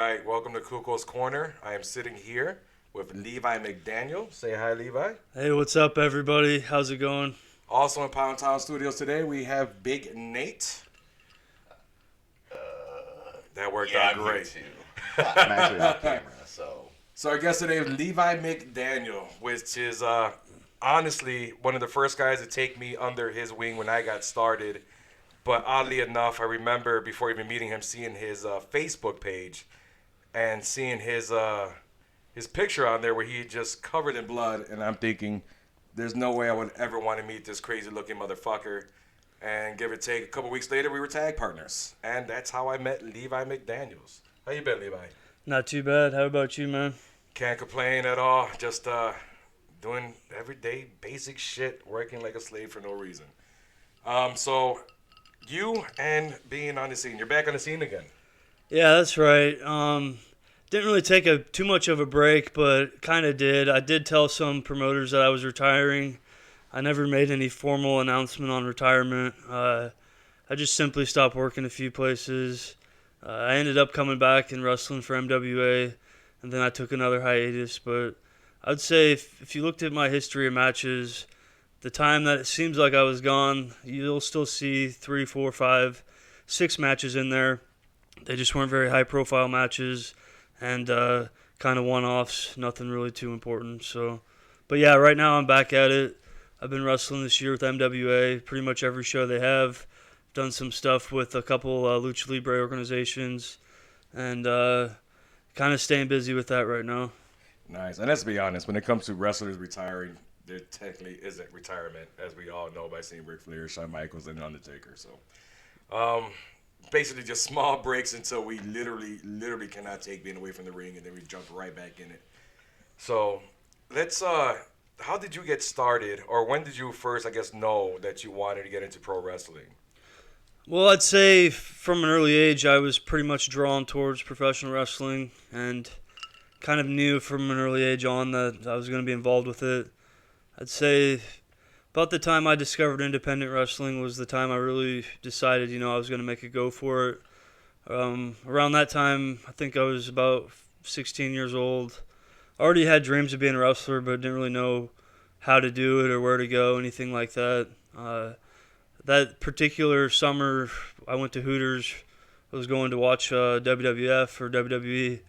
All right, welcome to Cuco's Corner. I am sitting here with Levi McDaniel. Say hi, Levi. Hey, what's up, everybody? How's it going? Also in Poundtown Studios today, we have Big Nate. That worked Yeah, out I'm here great. too. I'm actually off camera, so So our guest today is Levi McDaniel, which is honestly one of the first guys to take me under his wing when I got started. But oddly enough, I remember before even meeting him, seeing his Facebook page and seeing his picture on there where he just covered in blood, and I'm thinking, there's no way I would ever want to meet this crazy looking motherfucker. And give or take, a couple weeks later, we were tag partners, and that's how I met Levi McDaniels. How you been, Levi? Not too bad. How about you, man? Can't complain at all. Just doing everyday basic shit, working like a slave for no reason. So you and being on the scene, you're back on the scene again. Yeah, that's right. Didn't really take too much of a break, but kind of did. I did tell some promoters that I was retiring. I never made any formal announcement on retirement. I just simply stopped working a few places. I ended up coming back and wrestling for MWA, and then I took another hiatus. But I'd say if you looked at my history of matches, the time that it seems like I was gone, you'll still see three, four, five, six matches in there. They just weren't very high profile matches and kind of one offs, nothing really too important. So, but yeah, right now I'm back at it. I've been wrestling this year with MWA, pretty much every show they have. Done some stuff with a couple Lucha Libre organizations, and kind of staying busy with that right now. Nice. And let's be honest, when it comes to wrestlers retiring, there technically isn't retirement, as we all know by seeing Ric Flair, Shawn Michaels, and Undertaker. So, um, basically, just small breaks until we literally cannot take being away from the ring, and then we jump right back in it. So, let's. How did you get started, or when did you first, I guess, know that you wanted to get into pro wrestling? Well, I'd say from an early age, I was pretty much drawn towards professional wrestling and kind of knew from an early age on that I was going to be involved with it. I'd say about the time I discovered independent wrestling was the time I really decided, I was going to make a go for it. Around that time, I think I was about 16 years old. I already had dreams of being a wrestler, but didn't really know how to do it or where to go, anything like that. That particular summer, I went to Hooters. I was going to watch WWF or WWE.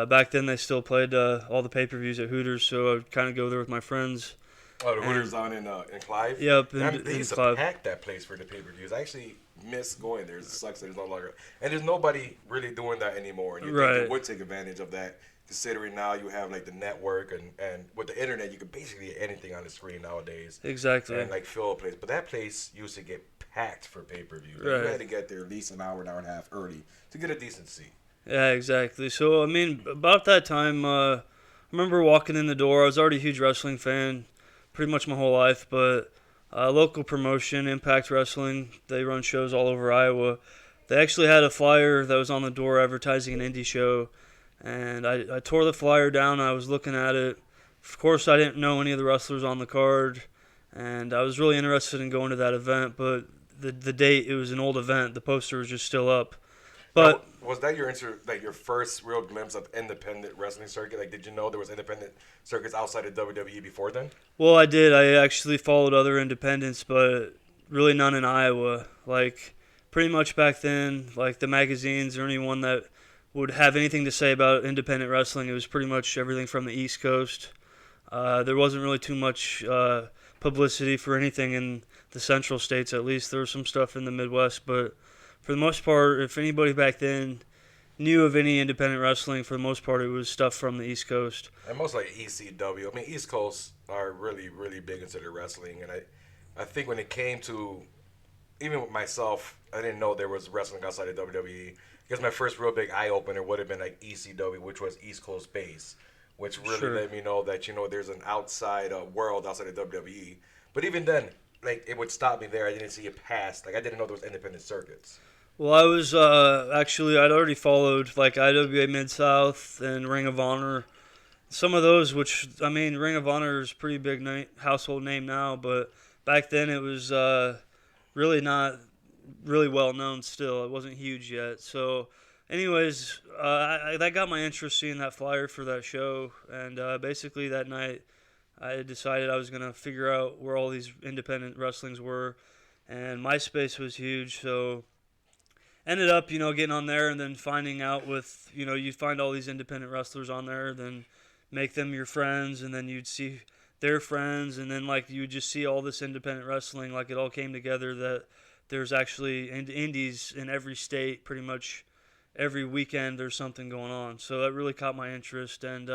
Back then, they still played all the pay-per-views at Hooters, so I'd kind of go there with my friends. Oh, the Hooters And down in Clive. yep, They in used to Clive. pack that place for the pay per views. I actually miss going there. It sucks that there's no longer, and there's nobody really doing that anymore. And you think they Right. would take advantage of that, considering now you have like the network and with the internet, you can basically get anything on the screen nowadays Exactly. and like fill a place. But that place used to get packed for pay per view. Like, you Right. had to get there at least an hour and a half early to get a decent seat. Yeah, exactly. So, I mean, about that time, I remember walking in the door. I was already a huge wrestling fan pretty much my whole life, but local promotion, Impact Wrestling, they run shows all over Iowa. They actually had a flyer that was on the door advertising an indie show, and I tore the flyer down. I was looking at it. Of course, I didn't know any of the wrestlers on the card, and I was really interested in going to that event, but the date, it was an old event. The poster was just still up. Now, But was that like your first real glimpse of independent wrestling circuit? Like, did you know there was independent circuits outside of WWE before then? Well, I did. I actually followed other independents, but really none in Iowa. Like, pretty much back then, like the magazines or anyone that would have anything to say about independent wrestling, it was pretty much everything from the East Coast. There wasn't really too much publicity for anything in the central states, at least. There was some stuff in the Midwest, but for the most part, if anybody back then knew of any independent wrestling, for the most part, it was stuff from the East Coast. And most like ECW. I mean, East Coast are really big into their wrestling, and I think when it came to even with myself, I didn't know there was wrestling outside of WWE. I guess my first real big eye opener would have been like ECW, which was East Coast base, which really Sure. let me know that there's an outside world outside of WWE. But even then, like it would stop me there. I didn't see it past. Like I didn't know there was independent circuits. Well, I was actually, I'd already followed like IWA Mid South and Ring of Honor. Some of those, which, I mean, Ring of Honor is a pretty big household name now, but back then it was really not really well known still. It wasn't huge yet. So, anyways, that got my interest seeing that flyer for that show, and basically that night I decided I was gonna figure out where all these independent wrestlings were, and MySpace was huge, so ended up getting on there and then finding out with you'd find all these independent wrestlers on there, then make them your friends, and then you'd see their friends, and then like you would just see all this independent wrestling, like it all came together that there's actually indies in every state pretty much. Every weekend there's something going on, so that really caught my interest. And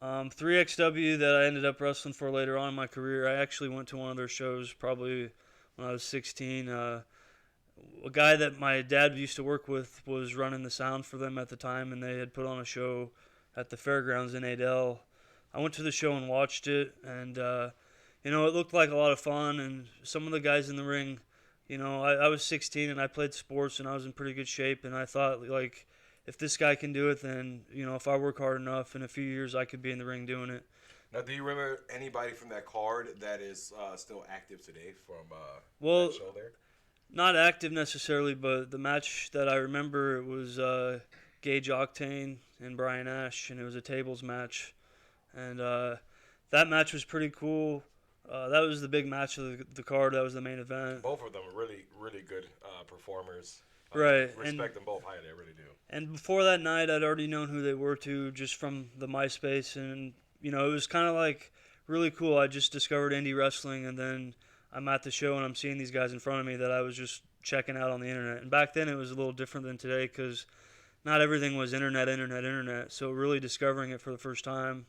3XW that I ended up wrestling for later on in my career, I actually went to one of their shows probably when I was 16. A guy that my dad used to work with was running the sound for them at the time, and they had put on a show at the fairgrounds in Adel. I went to the show and watched it, and it looked like a lot of fun, and some of the guys in the ring, I was 16 and I played sports and I was in pretty good shape, and I thought, like, if this guy can do it, then, if I work hard enough, in a few years I could be in the ring doing it. Now, do you remember anybody from that card that is still active today from that show there? Not active necessarily, but the match that I remember, it was Gage Octane and Brian Ash, and it was a tables match. And that match was pretty cool. That was the big match of the card. That was the main event. Both of them are really, really good performers. Right. Respect them both highly, I really do. And before that night, I'd already known who they were too, just from the MySpace. And, it was kind of like really cool. I just discovered indie wrestling, and then I'm at the show and I'm seeing these guys in front of me that I was just checking out on the internet. And back then it was a little different than today because not everything was internet. So really discovering it for the first time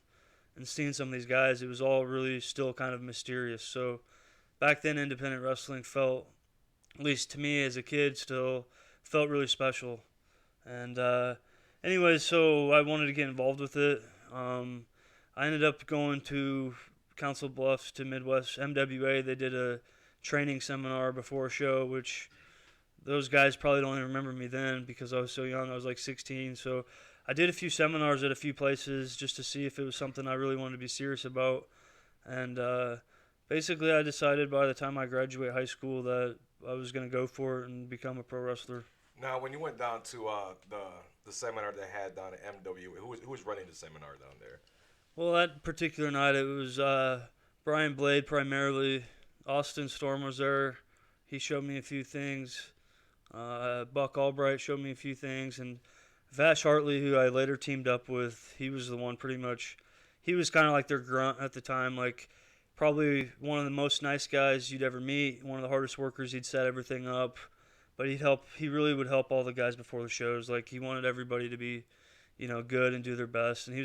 and seeing some of these guys, it was all really still kind of mysterious. So back then independent wrestling felt, at least to me as a kid, still felt really special. And anyways, so I wanted to get involved with it. I ended up going to Council Bluffs to Midwest MWA. They did a training seminar before a show, which those guys probably don't even remember me then because I was so young. I was like 16. So I did a few seminars at a few places just to see if it was something I really wanted to be serious about. And basically I decided by the time I graduate high school that I was going to go for it and become a pro wrestler. Now, when you went down to the seminar they had down at MWA, who was running the seminar down there? Well, that particular night, it was Brian Blade primarily. Austin Storm was there. He showed me a few things. Buck Albright showed me a few things. And Vash Hartley, who I later teamed up with, he was the one pretty much. He was kind of like their grunt at the time, like probably one of the most nice guys you'd ever meet, one of the hardest workers. He'd set everything up. But he really would help all the guys before the shows. Like, he wanted everybody to be, good and do their best. And he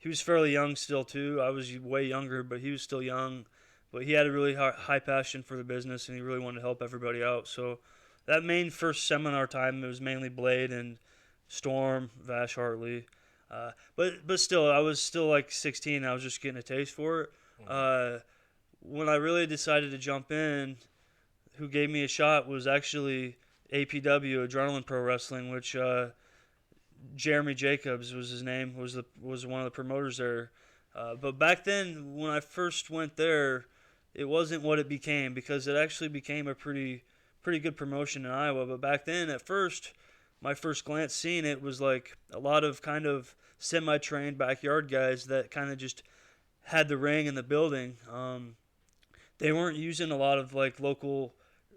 was fairly young still, too. I was way younger, but he was still young. But he had a really high passion for the business, and he really wanted to help everybody out. So that main first seminar time, it was mainly Blade and Storm, Vash Hartley. But still, I was still like 16. I was just getting a taste for it. When I really decided to jump in, who gave me a shot was actually APW, Adrenaline Pro Wrestling, which Jeremy Jacobs was his name, was one of the promoters there. But back then, when I first went there, it wasn't what it became, because it actually became a pretty good promotion in Iowa. But back then, at first, my first glance seeing it was like a lot of kind of semi-trained backyard guys that kind of just had the ring in the building. They weren't using a lot of like local,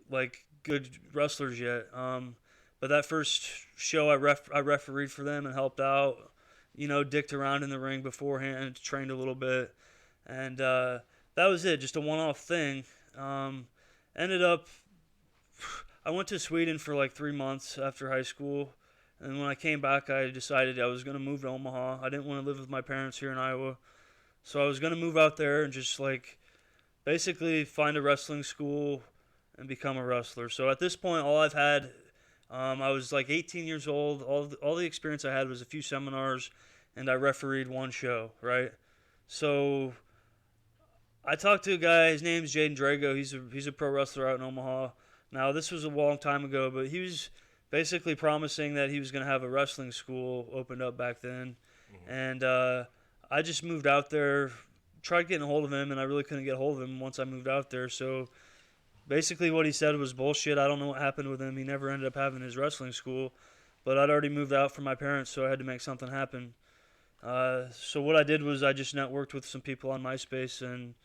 like good wrestlers yet. But that first show, I refereed for them and helped out. Dicked around in the ring beforehand, trained a little bit, and that was it. Just a one-off thing. Ended up, I went to Sweden for like 3 months after high school, and when I came back, I decided I was going to move to Omaha. I didn't want to live with my parents here in Iowa, so I was going to move out there and just like basically find a wrestling school and become a wrestler. So at this point, all I've had, I was like 18 years old. All the experience I had was a few seminars, and I refereed one show, right? So I talked to a guy. His name's Jaden Drago. He's a pro wrestler out in Omaha. Now, this was a long time ago, but he was basically promising that he was going to have a wrestling school opened up back then. Mm-hmm. And I just moved out there, tried getting a hold of him, and I really couldn't get a hold of him once I moved out there. So basically what he said was bullshit. I don't know what happened with him. He never ended up having his wrestling school. but I'd already moved out from my parents, so I had to make something happen. So what I did was I just networked with some people on MySpace, and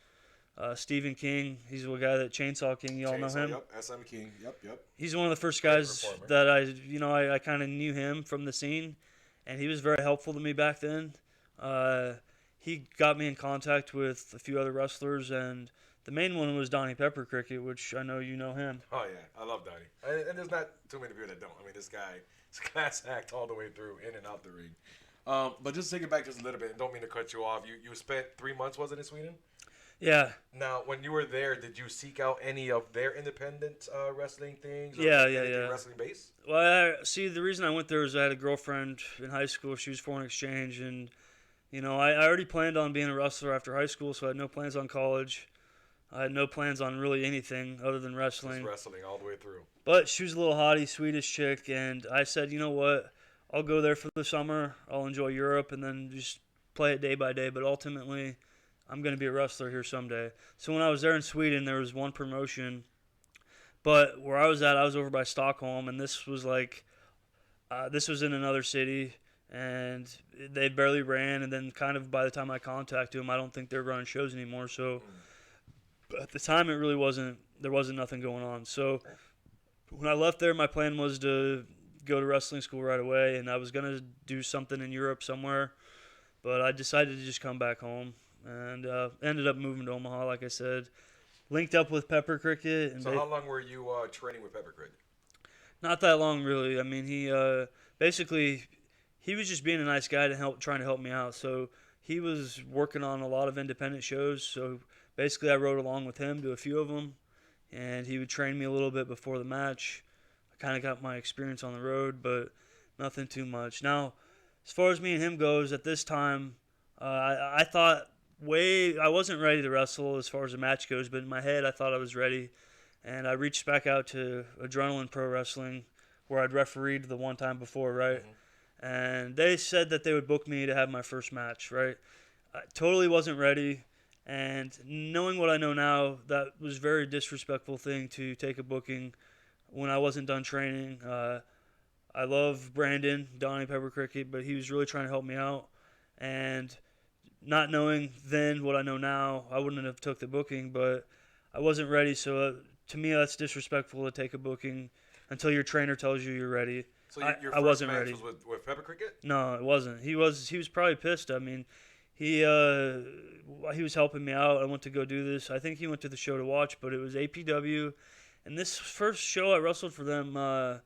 Stephen King, he's the guy that Chainsaw King, you all know him? Yep, SM King, yep. He's one of the first Great guys performer. that I kind of knew him from the scene, and he was very helpful to me back then. He got me in contact with a few other wrestlers, and the main one was Donnie Pepper Cricket, which I know you know him. Oh yeah, I love Donnie, and there's not too many people that don't. I mean, this guy is a class act all the way through, in and out the ring. But just take it back just a little bit, and don't mean to cut you off. You spent 3 months, was it, in Sweden? Yeah. Now, when you were there, did you seek out any of their independent wrestling things? Or Yeah. Wrestling base? Well, see, the reason I went there is I had a girlfriend in high school. She was foreign exchange, and I already planned on being a wrestler after high school, so I had no plans on college. I had no plans on really anything other than wrestling. Just wrestling all the way through. But she was a little haughty, Swedish chick, and I said, you know what? I'll go there for the summer. I'll enjoy Europe and then just play it day by day. But ultimately, I'm going to be a wrestler here someday. So when I was there in Sweden, there was one promotion. But where I was at, I was over by Stockholm, and this was this was in another city, and they barely ran. And then kind of by the time I contacted them, I don't think they were running shows anymore. So at the time, there wasn't nothing going on. So when I left there, my plan was to go to wrestling school right away, and I was going to do something in Europe somewhere. But I decided to just come back home, and ended up moving to Omaha, like I said. Linked up with Pepper Cricket. And so how long were you training with Pepper Cricket? Not that long, really. I mean, he basically he was just being a nice guy trying to help me out. So he was working on a lot of independent shows. So basically, I rode along with him to a few of them, and he would train me a little bit before the match. I kind of got my experience on the road, but nothing too much. Now, as far as me and him goes, at this time, I thought I wasn't ready to wrestle as far as the match goes, but in my head, I thought I was ready. And I reached back out to Adrenaline Pro Wrestling, where I'd refereed the one time before, right? Mm-hmm. And they said that they would book me to have my first match, right? I totally wasn't ready. And knowing what I know now, that was a very disrespectful thing to take a booking when I wasn't done training. I love Brandon, Donnie Pepper Cricket, but he was really trying to help me out. And not knowing then what I know now, I wouldn't have took the booking, but I wasn't ready. So to me, that's disrespectful to take a booking until your trainer tells you you're ready. So your I first wasn't match ready. was with Pepper Cricket? No, it wasn't. He was probably pissed. I mean, he was helping me out. I went to go do this. I think he went to the show to watch, but it was APW, and this first show I wrestled for them. I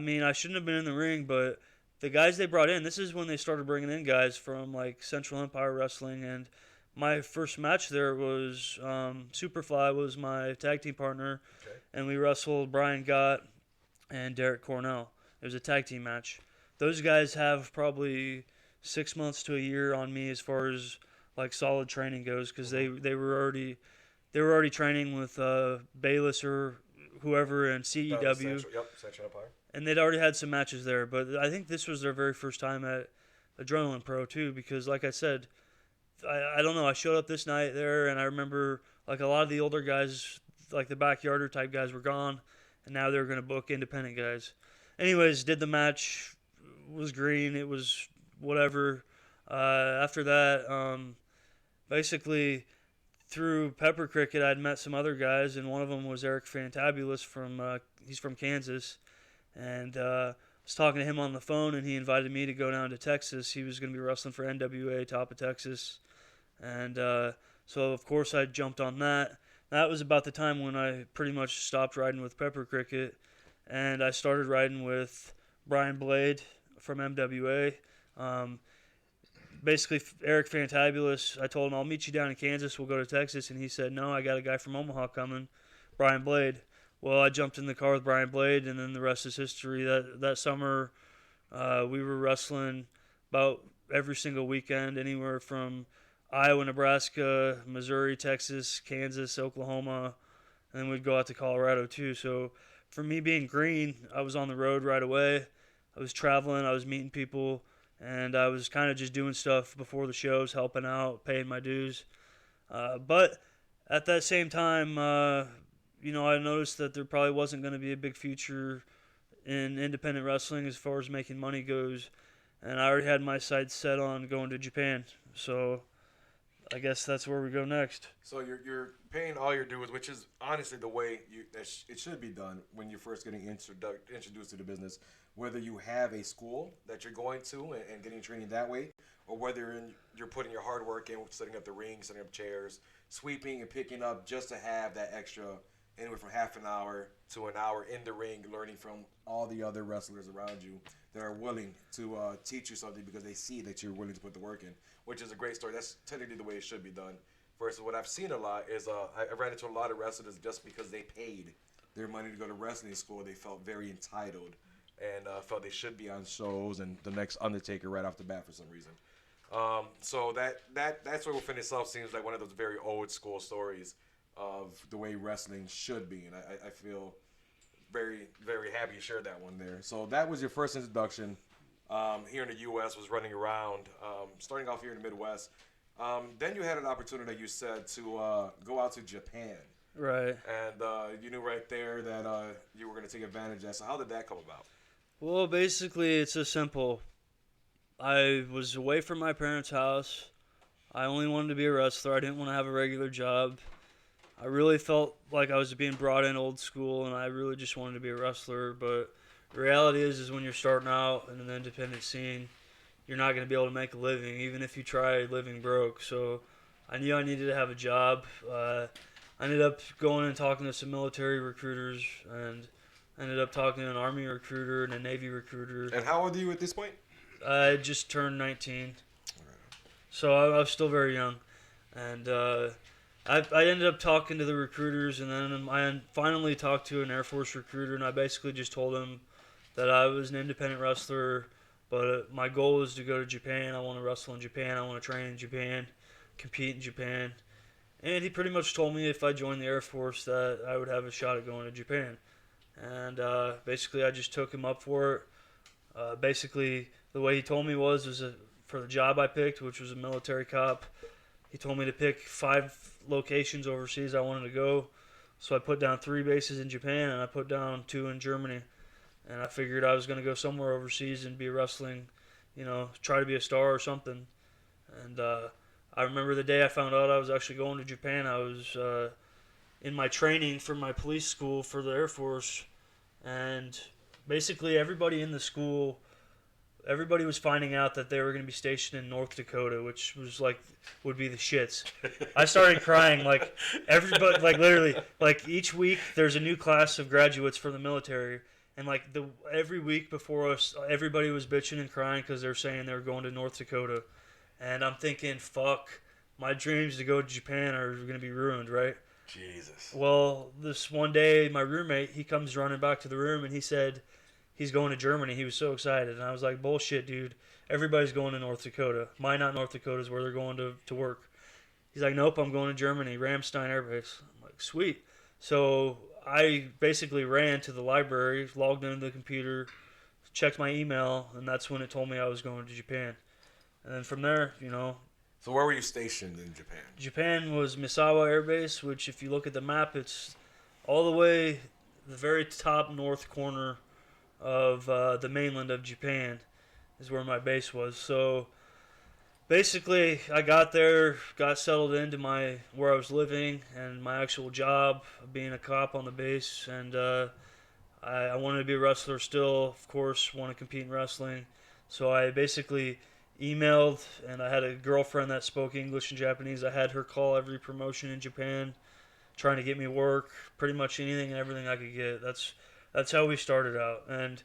mean, I shouldn't have been in the ring, but the guys they brought in, this is when they started bringing in guys from like Central Empire Wrestling, and my first match there was Superfly was my tag team partner, okay. And we wrestled Brian Gott and Derek Cornell. It was a tag team match. Those guys have probably 6 months to a year on me as far as like solid training goes, because they were already training with Bayless or whoever in CEW. Central Empire. And they'd already had some matches there, but I think this was their very first time at Adrenaline Pro too, because like I said, I don't know, I showed up this night there, and I remember like a lot of the older guys, like the backyarder type guys, were gone, and now they were going to book independent guys. Anyways, did the match, was green, it was whatever. After that, basically through Pepper Cricket, I'd met some other guys, and one of them was Eric Fantabulous he's from Kansas. And I was talking to him on the phone, and he invited me to go down to Texas. He was going to be wrestling for NWA, top of Texas. And so, of course, I jumped on that. That was about the time when I pretty much stopped riding with Pepper Cricket, and I started riding with Brian Blade from MWA. Basically, Eric Fantabulous, I told him, I'll meet you down in Kansas, we'll go to Texas. And he said, no, I got a guy from Omaha coming, Brian Blade. Well, I jumped in the car with Brian Blade, and then the rest is history. That summer, we were wrestling about every single weekend, anywhere from Iowa, Nebraska, Missouri, Texas, Kansas, Oklahoma, and then we'd go out to Colorado too. So for me being green, I was on the road right away. I was traveling, I was meeting people, and I was kind of just doing stuff before the shows, helping out, paying my dues. But at that same time, I noticed that there probably wasn't going to be a big future in independent wrestling as far as making money goes, and I already had my sights set on going to Japan. So I guess that's where we go next. So you're paying all your dues, which is honestly the way it should be done when you're first getting introduced to the business. Whether you have a school that you're going to and getting training that way, or whether you're putting your hard work in, setting up the ring, setting up chairs, sweeping and picking up just to have that extra anywhere from half an hour to an hour in the ring, learning from all the other wrestlers around you that are willing to teach you something because they see that you're willing to put the work in, which is a great story. That's technically the way it should be done. Versus what I've seen a lot is I ran into a lot of wrestlers just because they paid their money to go to wrestling school, they felt very entitled and felt they should be on shows and the next Undertaker right off the bat for some reason. So that's where we'll finish off. Seems like one of those very old school stories of the way wrestling should be, and I feel very, very happy you shared that one there. So that was your first introduction here in the U.S., was running around, starting off here in the Midwest. Then you had an opportunity, you said, to go out to Japan. Right. And you knew right there that you were going to take advantage of that. So how did that come about? Well, basically, it's as simple. I was away from my parents' house. I only wanted to be a wrestler. I didn't want to have a regular job. I really felt like I was being brought in old school, and I really just wanted to be a wrestler. But the reality is when you're starting out in an independent scene, you're not going to be able to make a living, even if you try living broke. So I knew I needed to have a job. I ended up going and talking to some military recruiters, and ended up talking to an Army recruiter and a Navy recruiter. And how old are you at this point? I just turned 19. So I was still very young. And I ended up talking to the recruiters, and then I finally talked to an Air Force recruiter, and I basically just told him that I was an independent wrestler, but my goal was to go to Japan. I want to wrestle in Japan. I want to train in Japan, compete in Japan. And he pretty much told me if I joined the Air Force that I would have a shot at going to Japan. And basically I just took him up for it. Basically the way he told me was for the job I picked, which was a military cop, he told me to pick 5 locations overseas I wanted to go. So I put down 3 bases in Japan, and I put down 2 in Germany. And I figured I was going to go somewhere overseas and be wrestling, try to be a star or something. And I remember the day I found out I was actually going to Japan. I was in my training for my police school for the Air Force, and basically everybody in the school, everybody was finding out that they were going to be stationed in North Dakota, which was would be the shits. I started crying, everybody, literally, each week there's a new class of graduates from the military, and every week before us, everybody was bitching and crying because they were saying they were going to North Dakota. And I'm thinking, fuck, my dreams to go to Japan are going to be ruined, right? Jesus. Well, this one day, my roommate, he comes running back to the room, and he said he's going to Germany. He was so excited. And I was like, bullshit, dude. Everybody's going to North Dakota. Minot, North Dakota is where they're going to work. He's like, nope, I'm going to Germany, Ramstein Air Base. I'm like, sweet. So I basically ran to the library, logged into the computer, checked my email, and that's when it told me I was going to Japan. And then from there, So where were you stationed in Japan? Japan was Misawa Air Base, which if you look at the map, it's all the way the very top north corner of the mainland of Japan is where my base was. So basically, I got there, got settled into where I was living and my actual job of being a cop on the base, and I wanted to be a wrestler still, of course, want to compete in wrestling. So I basically emailed, and I had a girlfriend that spoke English and Japanese. I had her call every promotion in Japan, trying to get me work, pretty much anything and everything I could get. That's how we started out. And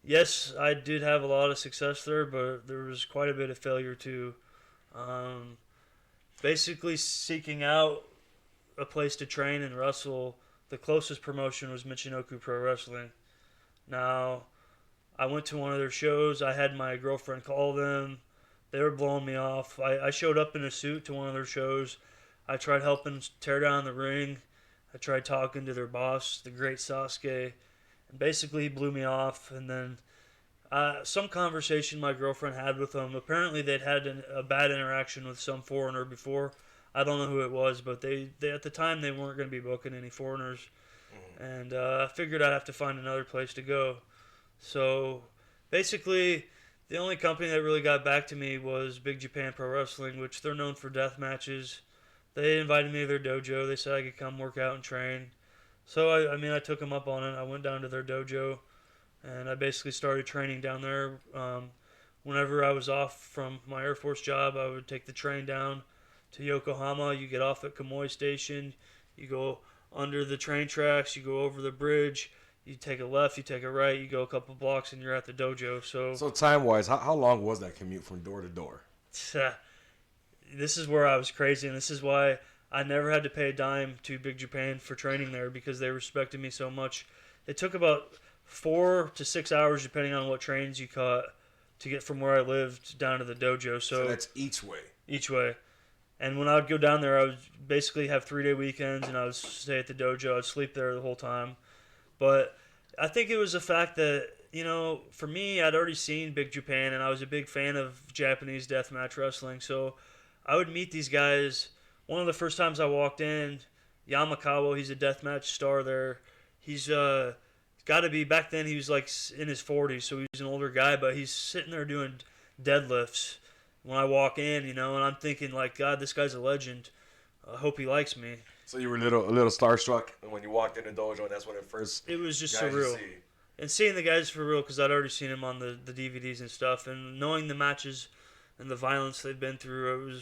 yes, I did have a lot of success there, but there was quite a bit of failure too. Basically seeking out a place to train and wrestle, the closest promotion was Michinoku Pro Wrestling. Now, I went to one of their shows. I had my girlfriend call them. They were blowing me off. I showed up in a suit to one of their shows. I tried helping tear down the ring. I tried talking to their boss, the great Sasuke, and basically he blew me off. And then some conversation my girlfriend had with them. Apparently they'd had a bad interaction with some foreigner before. I don't know who it was, but they at the time they weren't going to be booking any foreigners. And I figured I'd have to find another place to go. So basically, the only company that really got back to me was Big Japan Pro Wrestling, which they're known for death matches. They invited me to their dojo. They said I could come work out and train. So I took them up on it. I went down to their dojo, and I basically started training down there. Whenever I was off from my Air Force job, I would take the train down to Yokohama. You get off at Kamoi Station. You go under the train tracks. You go over the bridge. You take a left. You take a right. You go a couple blocks, and you're at the dojo. So time-wise, how long was that commute from door to door? This is where I was crazy, and this is why I never had to pay a dime to Big Japan for training there, because they respected me so much. It took about 4 to 6 hours, depending on what trains you caught, to get from where I lived down to the dojo. So that's each way. Each way. And when I would go down there, I would basically have 3-day weekends, and I would stay at the dojo. I'd sleep there the whole time. But I think it was the fact that, for me, I'd already seen Big Japan, and I was a big fan of Japanese deathmatch wrestling. So I would meet these guys. One of the first times I walked in, Yamakawa, he's a deathmatch star there. He's got to be, back then he was like in his 40s, so he was an older guy, but he's sitting there doing deadlifts when I walk in, and I'm thinking like, God, this guy's a legend. I hope he likes me. So you were a little starstruck when you walked in the dojo, and that's when it was just surreal. And seeing the guys for real, because I'd already seen him on the DVDs and stuff, and knowing the matches and the violence they'd been through,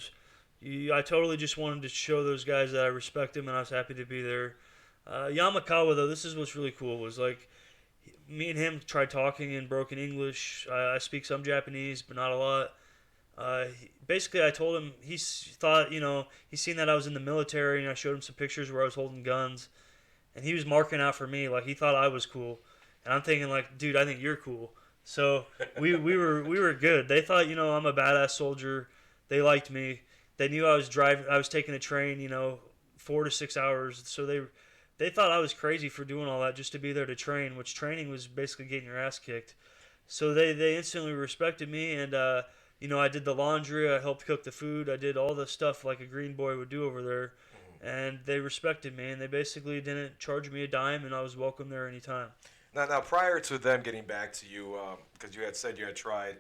I totally just wanted to show those guys that I respect them, and I was happy to be there. Yamakawa, though, this is what's really cool, was like, me and him tried talking in broken English. I speak some Japanese, but not a lot. Basically, I told him, he thought, he's seen that I was in the military, and I showed him some pictures where I was holding guns, and he was marking out for me, like, he thought I was cool. And I'm thinking, like, dude, I think you're cool. So we were good. They thought, I'm a badass soldier. They liked me. They knew I was taking a train, 4 to 6 hours. So they thought I was crazy for doing all that just to be there to train, which training was basically getting your ass kicked. So they instantly respected me, and I did the laundry, I helped cook the food, I did all the stuff like a green boy would do over there, and they respected me, and they basically didn't charge me a dime, and I was welcome there anytime. Now, prior to them getting back to you, because you had said you had tried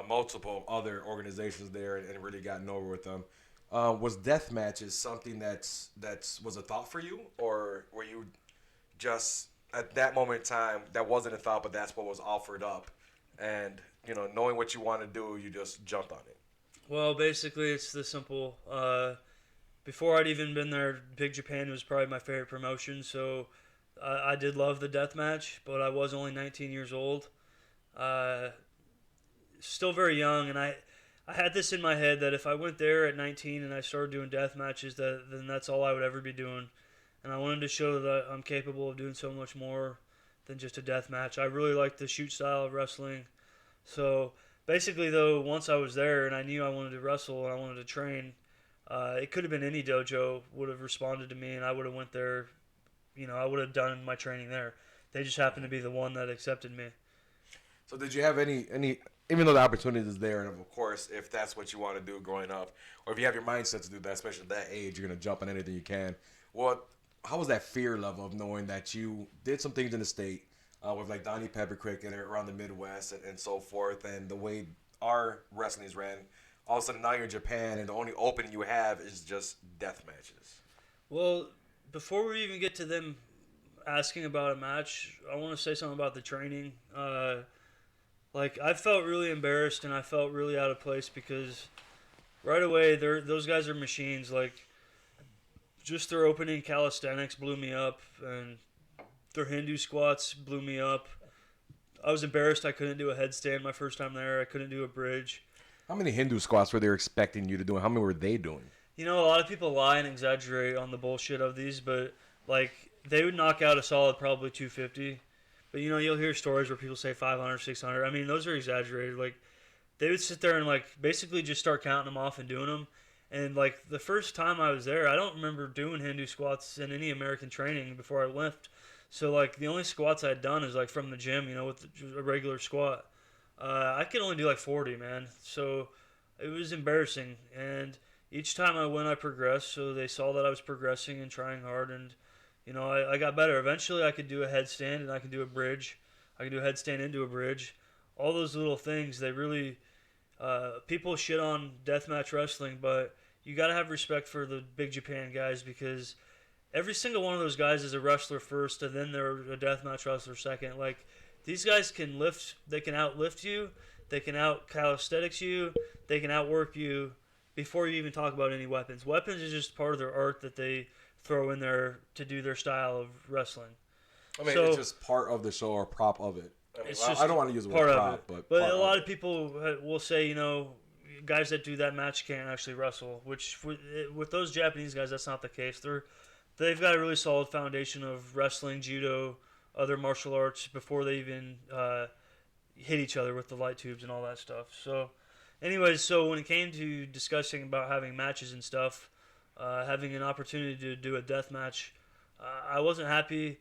multiple Other organizations there and really gotten over with them. Was death matches something that's was a thought for you, or were you just at that moment in time that wasn't a thought, but that's what was offered up, and knowing what you want to do, you just jumped on it? Well, basically, it's the simple. Before I'd even been there, Big Japan was probably my favorite promotion, so I did love the death match, but I was only 19 years old. Still very young, and I had this in my head that if I went there at 19 and I started doing death matches, then that's all I would ever be doing. And I wanted to show that I'm capable of doing so much more than just a death match. I really liked the shoot style of wrestling. So basically, though, once I was there and I knew I wanted to wrestle and I wanted to train, it could have been any dojo would have responded to me, and I would have went there. I would have done my training there. They just happened to be the one that accepted me. So did you have any even though the opportunity is there, and of course, if that's what you want to do growing up, or if you have your mindset to do that, especially at that age, you're going to jump on anything you can. How was that fear level of knowing that you did some things in the state with like Donnie Pepperquick and around the Midwest and so forth, and the way our wrestling is ran, all of a sudden now you're in Japan, and the only opening you have is just death matches? Well, before we even get to them asking about a match, I want to say something about the training. I felt really embarrassed and I felt really out of place because right away those guys are machines. Like, just their opening calisthenics blew me up, and their Hindu squats blew me up. I was embarrassed I couldn't do a headstand my first time there. I couldn't do a bridge. How many Hindu squats were they expecting you to do, and how many were they doing? A lot of people lie and exaggerate on the bullshit of these, but they would knock out a solid probably 250. But you'll hear stories where people say 500, 600. I mean, those are exaggerated. They would sit there and basically just start counting them off and doing them. And the first time I was there, I don't remember doing Hindu squats in any American training before I left. So the only squats I'd done is from the gym, with a regular squat. I could only do 40, man. So it was embarrassing. And each time I went, I progressed. So they saw that I was progressing and trying hard, and I got better. Eventually, I could do a headstand and I could do a bridge. I can do a headstand into a bridge. All those little things, they really people shit on deathmatch wrestling, but you got to have respect for the Big Japan guys because every single one of those guys is a wrestler first, and then they're a deathmatch wrestler second. Like these guys can lift, they can outlift you, they can out calisthenics you, they can outwork you before you even talk about any weapons. Weapons is just part of their art that they throw in there to do their style of wrestling. I mean, So- it's just part of the show or prop of it. I mean, It's I just don't want to use the part word of prop, it. but But part a lot it. of people will say, guys that do that match can't actually wrestle. Which with those Japanese guys, that's not the case. They've got a really solid foundation of wrestling, judo, other martial arts before they even hit each other with the light tubes and all that stuff. So, anyways, so when it came to discussing about having matches and stuff, having an opportunity to do a death match, I wasn't happy.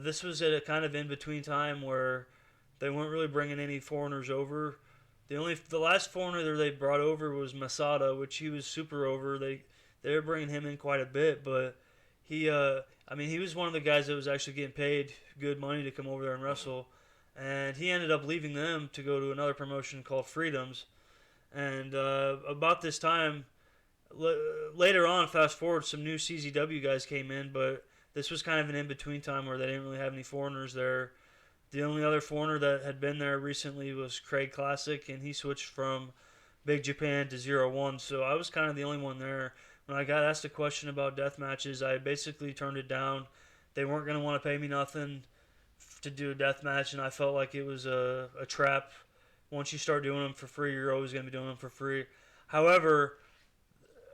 This was at a kind of in between time where they weren't really bringing any foreigners over. The last foreigner that they brought over was Masada, which he was super over. They were bringing him in quite a bit, but he he was one of the guys that was actually getting paid good money to come over there and wrestle, and he ended up leaving them to go to another promotion called Freedoms. And about this time, later on, fast forward, some new CZW guys came in, but this was kind of an in-between time where they didn't really have any foreigners there. The only other foreigner that had been there recently was Craig Classic, and he switched from Big Japan to 0-1, so I was kind of the only one there. When I got asked a question about death matches, I basically turned it down. They weren't going to want to pay me nothing to do a death match, and I felt like it was a trap. Once you start doing them for free, you're always going to be doing them for free. However,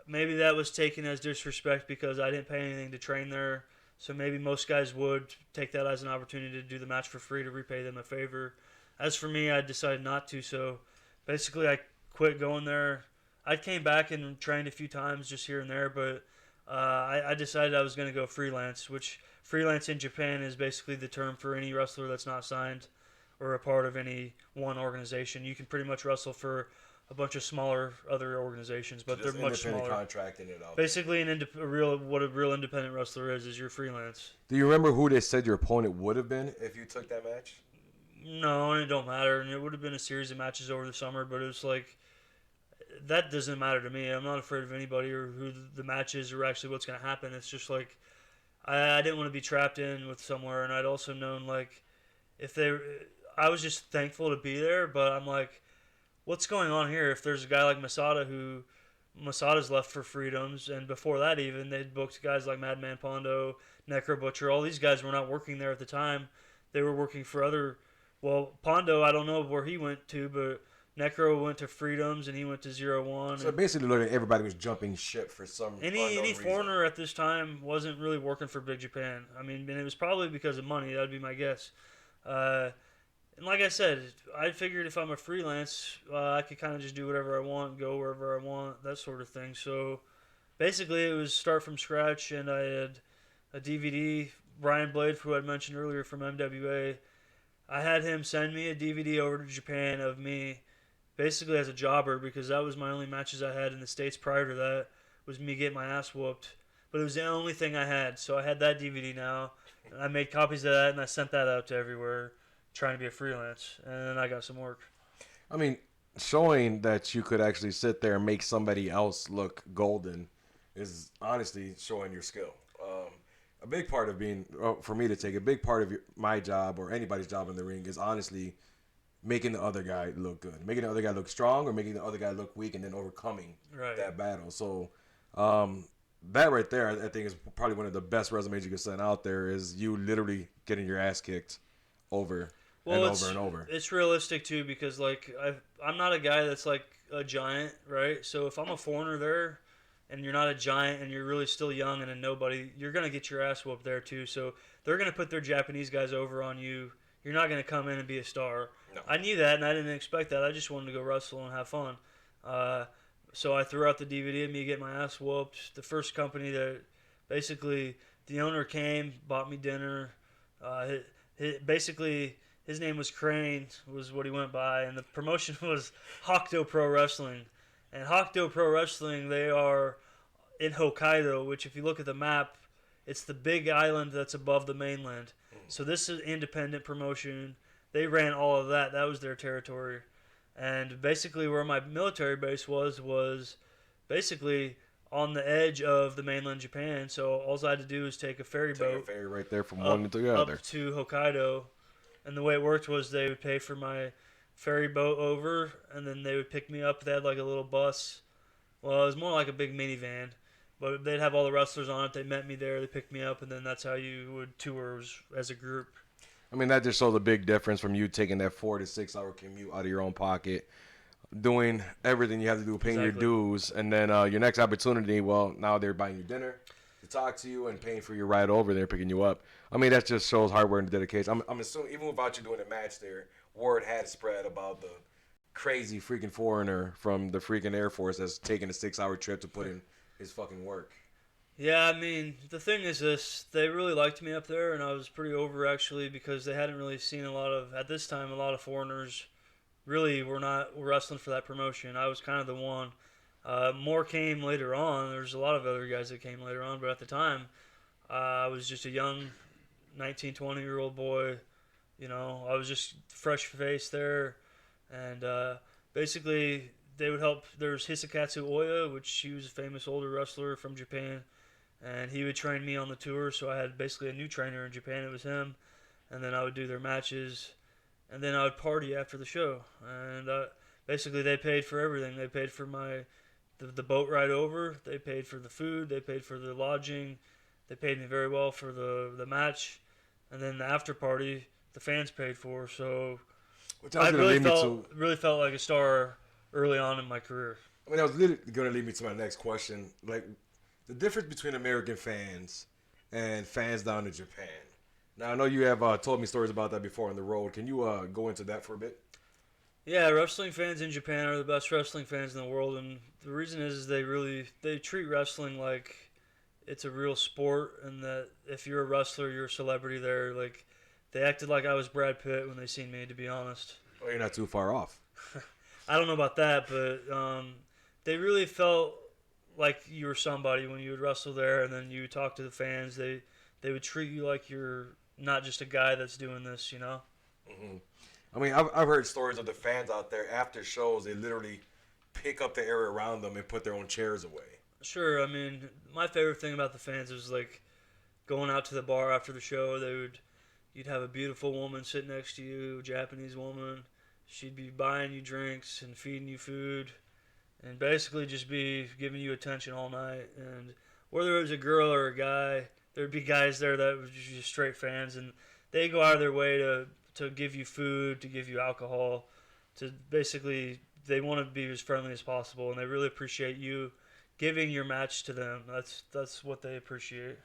maybe that was taken as disrespect because I didn't pay anything to train there. So maybe most guys would take that as an opportunity to do the match for free to repay them a favor. As for me, I decided not to. So basically, I quit going there. I came back and trained a few times just here and there, but I decided I was going to go freelance, which freelance in Japan is basically the term for any wrestler that's not signed or a part of any one organization. You can pretty much wrestle for a bunch of smaller other organizations, but Just they're much independent smaller. contracting it out. Basically, a real independent wrestler is you're freelance. Do you remember who they said your opponent would have been if you took that match? No, and it don't matter. And it would have been a series of matches over the summer, but it was like that doesn't matter to me. I'm not afraid of anybody or who the match is or actually what's going to happen. It's just like I didn't want to be trapped in with somewhere, and I'd also known like I was just thankful to be there, but I'm like, what's going on here? If there's a guy like Masada's left for Freedoms, and before that even they'd booked guys like Madman Pondo, Necro Butcher. All these guys were not working there at the time. They were working for other. Well, Pondo, I don't know where he went to, but Necro went to Freedoms and he went to 0-1. So basically, look, everybody was jumping ship for some Any unknown reason. foreigner at this time wasn't really working for Big Japan. I mean, and it was probably because of money. That'd be my guess. And like I said, I figured if I'm a freelance, I could kind of just do whatever I want, go wherever I want, that sort of thing. So basically, it was start from scratch, and I had a DVD. Brian Blade, who I mentioned earlier from MWA, I had him send me a DVD over to Japan of me basically as a jobber because that was my only matches I had in the States prior to that was me getting my ass whooped. But it was the only thing I had. So I had that DVD now. And I made copies of that and I sent that out to everywhere trying to be a freelance. And then I got some work. I mean, showing that you could actually sit there and make somebody else look golden is honestly showing your skill. A big part of being, for me to take, a big part of my job or anybody's job in the ring is honestly making the other guy look good. Making the other guy look strong or making the other guy look weak and then overcoming that battle. So that right there, I think, is probably one of the best resumes you can send out there is you literally getting your ass kicked over and over and over. It's realistic, too, because, like, I'm not a guy that's, like, a giant, right? So if I'm a foreigner there and you're not a giant and you're really still young and a nobody, you're going to get your ass whooped there, too. So they're going to put their Japanese guys over on you. You're not going to come in and be a star. No. I knew that, and I didn't expect that. I just wanted to go wrestle and have fun. So I threw out the DVD of me getting my ass whooped. The first company that basically the owner came, bought me dinner. Basically, his name was Crane, was what he went by, and the promotion was Hokuto Pro Wrestling. And Hokuto Pro Wrestling, they are in Hokkaido, which if you look at the map, it's the big island that's above the mainland. So this is an independent promotion. they ran all of that. That was their territory. And basically, where my military base was basically on the edge of the mainland Japan. So all I had to do was take a ferry Take a boat ferry right there from one to the other. up to Hokkaido. And the way it worked was they would pay for my ferry boat over, and then they would pick me up. They had like a little bus. Well, it was more like a big minivan, but they'd have all the wrestlers on it. They met me there. They picked me up, and then that's how you would tour as a group. I mean, that just shows a big difference from you taking that 4 to 6 hour commute out of your own pocket, doing everything you have to do, paying your Exactly. dues, and then your next opportunity, well, now they're buying you dinner to talk to you and paying for your ride over there, picking you up. I mean, that just shows hard work and dedication. I'm assuming, even without you doing a match there, word had spread about the crazy freaking foreigner from the freaking Air Force that's taking a 6 hour trip to put in his fucking work. Yeah, I mean, the thing is this, they really liked me up there, and I was pretty over, actually, because they hadn't really seen at this time, a lot of foreigners really were not wrestling for that promotion. I was kind of the one. More came later on. There's a lot of other guys that came later on, but at the time, I was just a young 19, 20-year-old boy. I was just fresh face there, and basically they would help. There's Hisakatsu Oya, which he was a famous older wrestler from Japan, and he would train me on the tour. So I had basically a new trainer in Japan. It was him, and then I would do their matches, and then I would party after the show. And basically they paid for everything. They paid for the boat ride over. They paid for the food. They paid for the lodging. They paid me very well for the match, and then the after party the fans paid for. So Which I was gonna lead me really felt like a star early on in my career. I mean, that was literally going to lead me to my next question. Like, the difference between American fans and fans down in Japan. Now, I know you have told me stories about that before on the road. Can you go into that for a bit? Yeah, wrestling fans in Japan are the best wrestling fans in the world, and the reason is they treat wrestling like it's a real sport, and that if you're a wrestler, you're a celebrity there. Like, they acted like I was Brad Pitt when they seen me, to be honest. Well, you're not too far off. I don't know about that, but they really felt like you were somebody when you would wrestle there, and then you would talk to the fans. They would treat you like you're not just a guy that's doing this, Mm-hmm. I mean, I've heard stories of the fans out there after shows. They literally pick up the area around them and put their own chairs away. Sure, I mean, my favorite thing about the fans was like going out to the bar after the show. You'd have a beautiful woman sit next to you, a Japanese woman. She'd be buying you drinks and feeding you food, and basically just be giving you attention all night. And whether it was a girl or a guy, there'd be guys there that were just straight fans, and they go out of their way to give you food, to give you alcohol, to basically they want to be as friendly as possible, and they really appreciate you giving your match to them. That's what they appreciate.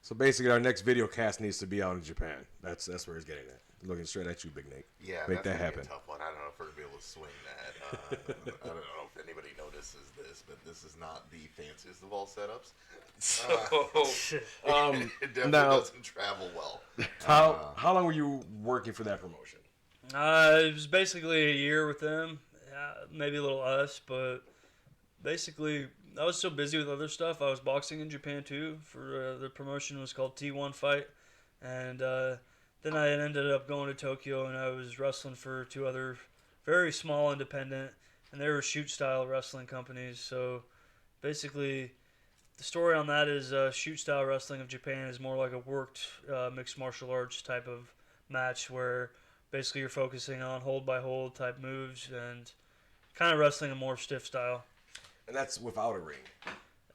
So basically, our next video cast needs to be out in Japan. That's where it's getting at. Looking straight at you, Big Nate. Yeah, Make that's that happen. a tough one. I don't know if we're gonna be able to swing that. I don't know if anybody notices this, but this is not the fanciest of all setups. It definitely doesn't travel well. How long were you working for that promotion? It was basically a year with them, maybe a little less, but basically I was so busy with other stuff. I was boxing in Japan too. For the promotion was called T1 Fight, and then I ended up going to Tokyo, and I was wrestling for two other very small independent, and they were shoot style wrestling companies. So basically, the story on that is shoot style wrestling of Japan is more like a worked mixed martial arts type of match where basically you're focusing on hold by hold type moves and kind of wrestling a more stiff style. And that's without a ring.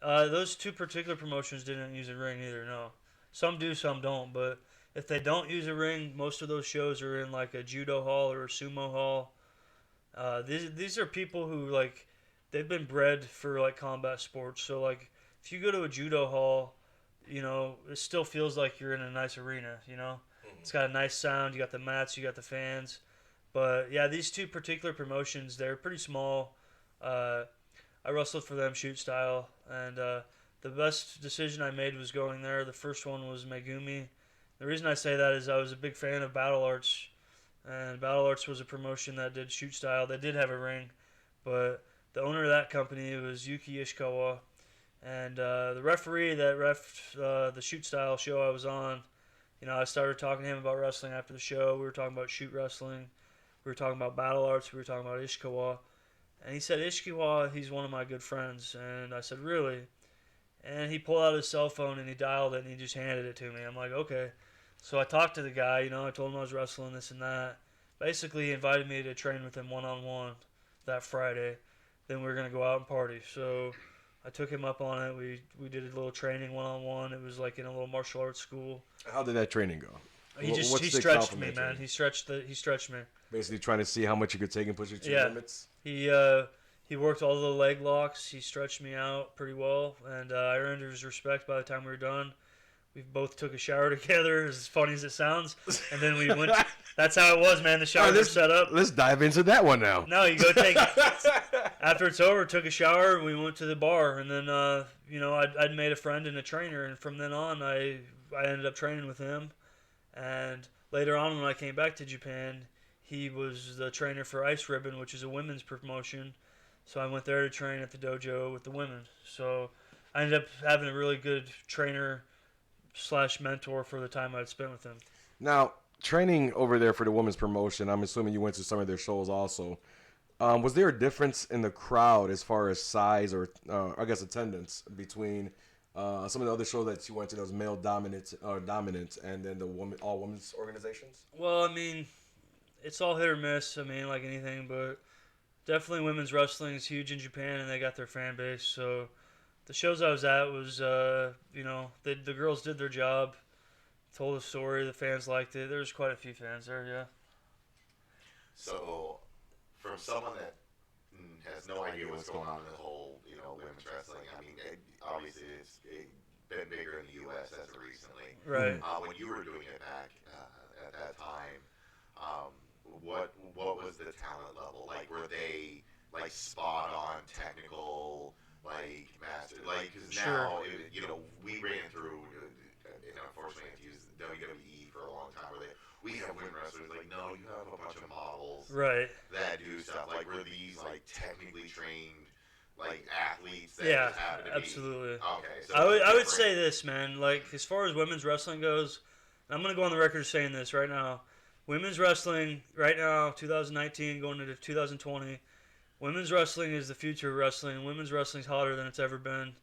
Those two particular promotions didn't use a ring either, no. Some do, some don't, but if they don't use a ring, most of those shows are in like a judo hall or a sumo hall. These are people who like they've been bred for like combat sports. So like if you go to a judo hall, it still feels like you're in a nice arena, It's got a nice sound, you got the mats, you got the fans. But yeah, these two particular promotions, they're pretty small. I wrestled for them shoot style, and the best decision I made was going there. The first one was Megumi. The reason I say that is I was a big fan of Battle Arts, and Battle Arts was a promotion that did shoot style. They did have a ring, but the owner of that company was Yuki Ishikawa, and the referee that reffed the shoot style show I was on, I started talking to him about wrestling after the show. We were talking about shoot wrestling. We were talking about battle arts. We were talking about Ishikawa. And he said, Ishikawa, he's one of my good friends. And I said, really? And he pulled out his cell phone and he dialed it and he just handed it to me. I'm like, okay. So I talked to the guy, I told him I was wrestling this and that. Basically, he invited me to train with him one-on-one that Friday. Then we were going to go out and party. So I took him up on it. We did a little training one-on-one. It was like in a little martial arts school. How did that training go? He What sticks out stretched from me, that man. training? He stretched me. Basically trying to see how much you could take and push it to your limits. He worked all the leg locks. He stretched me out pretty well, and I earned his respect by the time we were done. We both took a shower together, as funny as it sounds, and then we went. That's how it was, man. The shower was set up. Let's dive into that one now. No, you go take. After it's over, took a shower. We went to the bar, and then I'd made a friend and a trainer, and from then on, I ended up training with him. And later on, when I came back to Japan, he was the trainer for Ice Ribbon, which is a women's promotion. So I went there to train at the dojo with the women. So I ended up having a really good trainer / mentor for the time I'd spent with him. Now, training over there for the women's promotion, I'm assuming you went to some of their shows also. Was there a difference in the crowd as far as size or, I guess, attendance between some of the other shows that you went to, those male dominant, and then the all women's organizations? Well, I mean, it's all hit or miss. I mean, like anything, but definitely women's wrestling is huge in Japan, and they got their fan base. So the shows I was at was, the girls did their job, told a story, the fans liked it. There was quite a few fans there, yeah. So, from someone that has no idea what's going on in the whole, women's wrestling, I mean, obviously it's been bigger in the U.S. as of recently. Right. When you were doing it back at that time, what was the talent level? Like, were they like spot on technical, like master? Like, because now we ran through, and unfortunately I have to use WWE for a long time, where we have women wrestlers. Like, no, you have a bunch of models, right, that do stuff. Like, were these like technically trained, like athletes? That yeah, just happen to absolutely. Okay, so I would say this, man. Like, as far as women's wrestling goes, I'm gonna go on the record saying this right now. Women's wrestling right now, 2019 going into 2020, women's wrestling is the future of wrestling. Women's wrestling's hotter than it's ever been,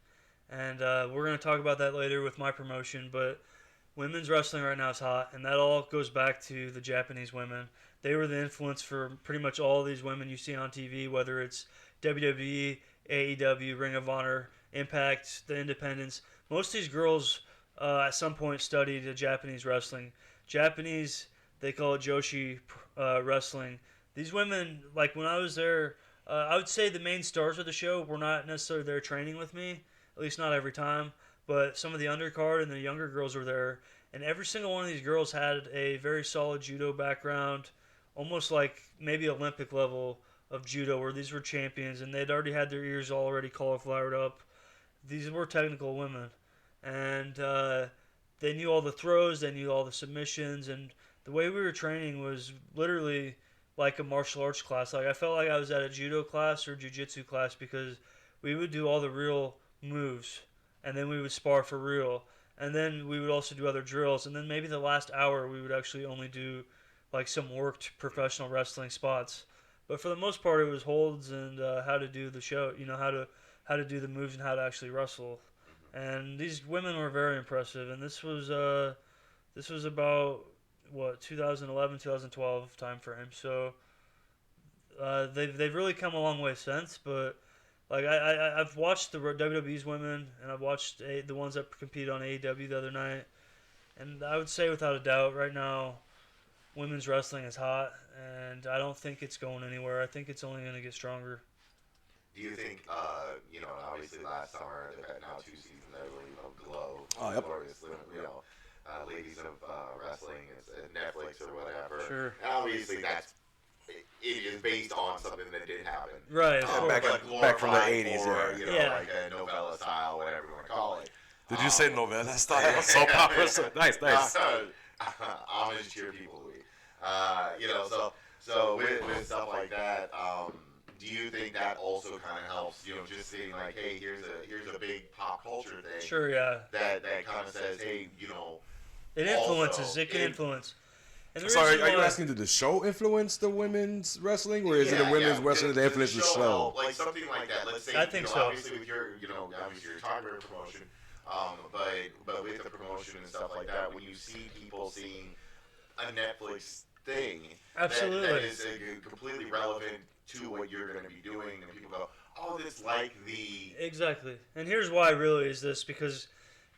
and we're gonna talk about that later with my promotion. But women's wrestling right now is hot, and that all goes back to the Japanese women. They were the influence for pretty much all these women you see on TV, whether it's WWE, AEW, Ring of Honor, Impact, the Independents. Most of these girls at some point studied Japanese wrestling. Japanese, they call it Joshi wrestling. These women, like when I was there, I would say the main stars of the show were not necessarily there training with me, at least not every time. But some of the undercard and the younger girls were there, and every single one of these girls had a very solid judo background, almost like maybe Olympic level of judo, where these were champions, and they'd already had their ears already cauliflowered up. These were technical women, and they knew all the throws, they knew all the submissions, and the way we were training was literally like a martial arts class. Like, I felt like I was at a judo class or jiu-jitsu class, because we would do all the real moves, and then we would spar for real, and then we would also do other drills, and then maybe the last hour we would actually only do like some worked professional wrestling spots. But for the most part, it was holds and how to do the show, how to do the moves and how to actually wrestle. And these women were very impressive, and this was about 2011, 2012 time frame. So they've really come a long way since. But like I've watched the WWE's women, and I've watched the ones that competed on AEW the other night, and I would say without a doubt right now, women's wrestling is hot, and I don't think it's going anywhere. I think it's only going to get stronger. Do you think, obviously last summer they've had now 2 seasons that really glow, glorious, ladies of wrestling, it's Netflix or whatever. Sure. And obviously it is based on something that did happen. Right. Back from the 80s, or, yeah. like a novella style, whatever you want to call it. Did you say novella style? Soap opera? Nice. Homage to your people, Louis. So with stuff like that, do you think that also kind of helps? Just seeing like, hey, here's a big pop culture thing. Sure, yeah. That kind of says, hey, It influences. It can influence. And the Sorry, reason are you why- asking did the show influence the women's wrestling, or is it the women's wrestling that influenced the show? Like something like that. Let's say, I think so. Obviously with your, obviously your Tiger promotion, but with the promotion and stuff like that, when you see people seeing a Netflix thing, Absolutely. that is completely relevant to what you're going to be doing, and people go, oh, it's like the. Exactly. And here's why really is this, because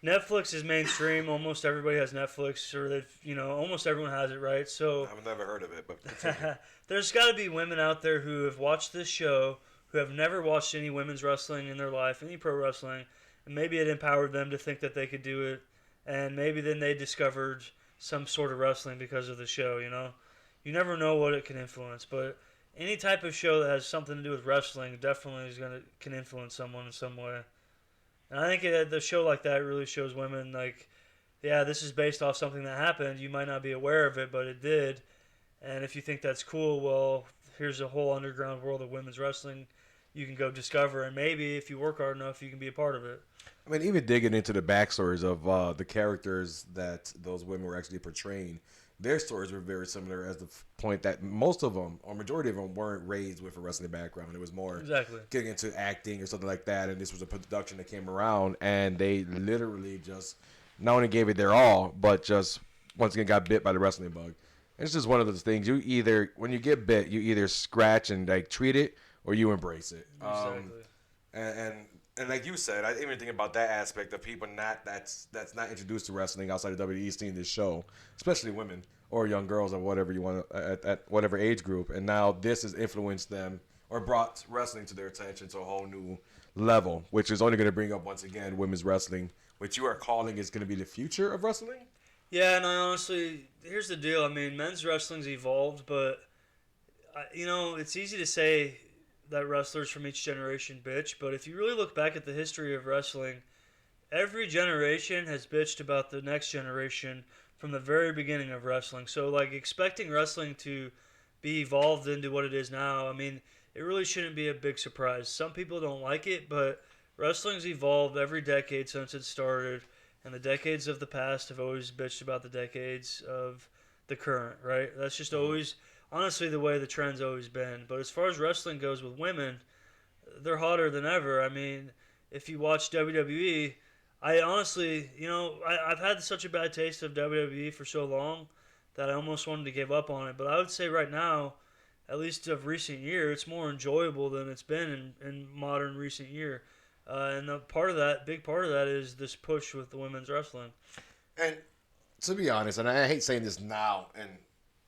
Netflix is mainstream. Almost everybody has Netflix, or they've, almost everyone has it, right? So I've never heard of it, but continue. there's got to be women out there who have watched this show, who have never watched any women's wrestling in their life, any pro wrestling, and maybe it empowered them to think that they could do it, and maybe then they discovered some sort of wrestling because of the show, You never know what it can influence, but any type of show that has something to do with wrestling definitely can influence someone in some way. And I think the show like that really shows women, like, yeah, this is based off something that happened. You might not be aware of it, but it did. And if you think that's cool, well, here's a whole underground world of women's wrestling you can go discover. And maybe if you work hard enough, you can be a part of it. I mean, even digging into the backstories of the characters that those women were actually portraying, their stories were very similar, as the point that most of them, or majority of them, weren't raised with a wrestling background. It was more Exactly. getting into acting or something like that, and this was a production that came around, and they literally just not only gave it their all, but just once again got bit by the wrestling bug. It's just one of those things. You either, when you get bit, you either scratch and like treat it, or you embrace it. Exactly. And like you said, I even think about that aspect of people that's not introduced to wrestling outside of WWE seeing this show, especially women or young girls or whatever you want at whatever age group. And now this has influenced them or brought wrestling to their attention to a whole new level, which is only going to bring up once again women's wrestling, which you are calling is going to be the future of wrestling. Yeah, and I honestly, here's the deal. I mean, men's wrestling's evolved, but it's easy to say that wrestlers from each generation bitch, but if you really look back at the history of wrestling, every generation has bitched about the next generation from the very beginning of wrestling. So, like, expecting wrestling to be evolved into what it is now, I mean, it really shouldn't be a big surprise. Some people don't like it, but wrestling's evolved every decade since it started, and the decades of the past have always bitched about the decades of the current, right? That's just always, honestly, the way the trend's always been. But as far as wrestling goes with women, they're hotter than ever. I mean, if you watch WWE, I honestly, I've had such a bad taste of WWE for so long that I almost wanted to give up on it. But I would say right now, at least of recent year, it's more enjoyable than it's been in modern recent year. And big part of that is this push with the women's wrestling. And to be honest, and I hate saying this now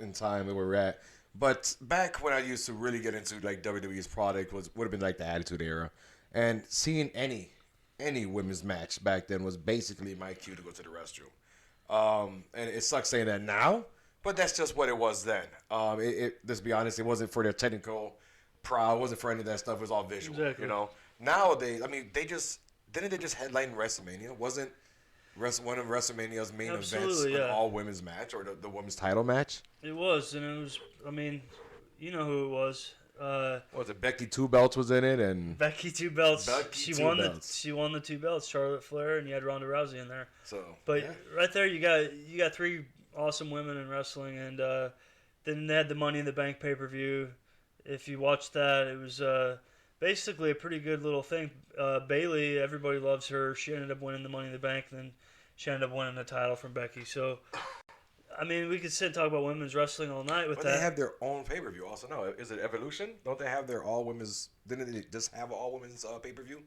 in time where we're at, but back when I used to really get into like WWE's product would have been like the Attitude Era, and seeing any women's match back then was basically my cue to go to the restroom. And it sucks saying that now, but that's just what it was then. Let's be honest, it wasn't for their technical prowess, it wasn't for any of that stuff. It was all visual, Exactly. Nowadays, I mean, they just headline WrestleMania? Wasn't one of WrestleMania's main Absolutely, events yeah. an all women's match or the women's title match? It was, and it was, I mean, you know who it was. What was it? Becky Two Belts was in it, and Becky Two Belts. Becky She Two won Belts. She won the two belts. Charlotte Flair, and you had Ronda Rousey in there. so. But yeah. right there, you got three awesome women in wrestling, and then they had the Money in the Bank pay-per-view. If you watched that, it was basically a pretty good little thing. Bayley, everybody loves her. She ended up winning the Money in the Bank, then she ended up winning the title from Becky. So, I mean, we could sit and talk about women's wrestling all night with But that. they have their own pay-per-view also. No, is it Evolution? Don't they have their all-women's... Didn't they just have an all-women's pay-per-view?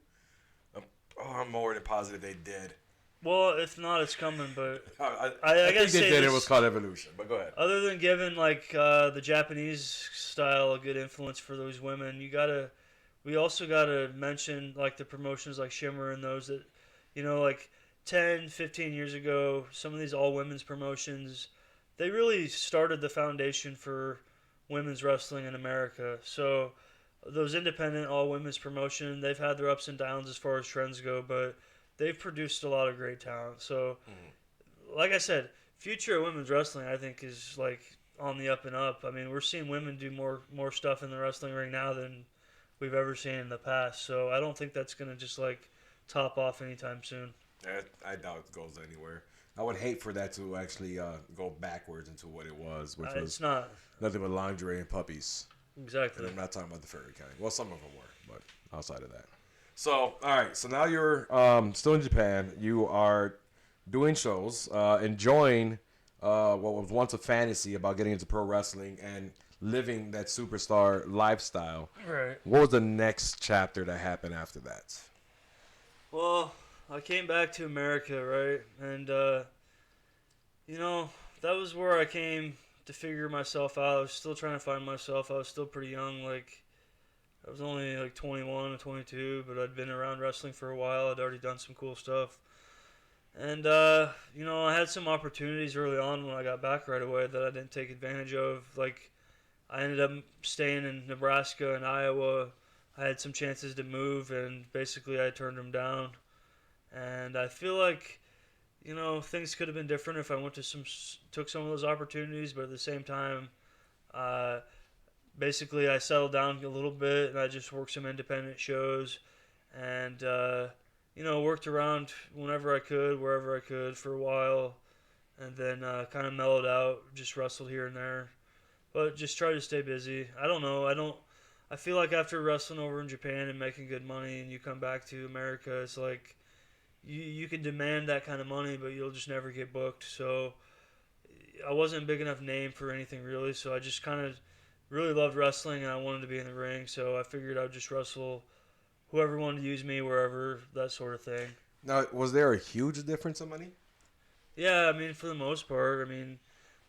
I'm more than positive they did. Well, if not, it's coming, but I I I gotta think say they did. this, It was called Evolution, but go ahead. other than giving like the Japanese style a good influence for those women, we also gotta mention like the promotions like Shimmer and those that, like 10, 15 years ago, some of these all women's promotions, they really started the foundation for women's wrestling in America. So those independent all women's promotion, they've had their ups and downs as far as trends go, but they've produced a lot of great talent. So, like I said, future of women's wrestling, I think, is like on the up and up. I mean, we're seeing women do more stuff in the wrestling ring now than we've ever seen in the past. So I don't think that's gonna just like top off anytime soon. I doubt it goes anywhere. I would hate for that to actually go backwards into what it was, which was It's not nothing but lingerie and puppies. exactly. And I'm not talking about the furry kind. Well, some of them were, but outside of that. So, all right. So now you're still in Japan. You are doing shows, enjoying what was once a fantasy about getting into pro wrestling and living that superstar lifestyle. Right. What was the next chapter that happened after that? Well, I came back to America, right? And, that was where I came to figure myself out. I was still trying to find myself. I was still pretty young. Like, I was only like 21 or 22, but I'd been around wrestling for a while. I'd already done some cool stuff. And, I had some opportunities early on when I got back right away that I didn't take advantage of. Like, I ended up staying in Nebraska and Iowa. I had some chances to move, and basically I turned them down. And I feel like, things could have been different if I took some of those opportunities, but at the same time, basically I settled down a little bit and I just worked some independent shows and, worked around whenever I could, wherever I could for a while, and then kind of mellowed out, just wrestled here and there, but just try to stay busy. I don't know. I feel like after wrestling over in Japan and making good money and you come back to America, it's like you can demand that kind of money, but you'll just never get booked. So I wasn't a big enough name for anything really, so I just kind of really loved wrestling and I wanted to be in the ring, so I figured I'd just wrestle whoever wanted to use me, wherever, that sort of thing. Now, was there a huge difference in money? Yeah, I mean, for the most part. I mean,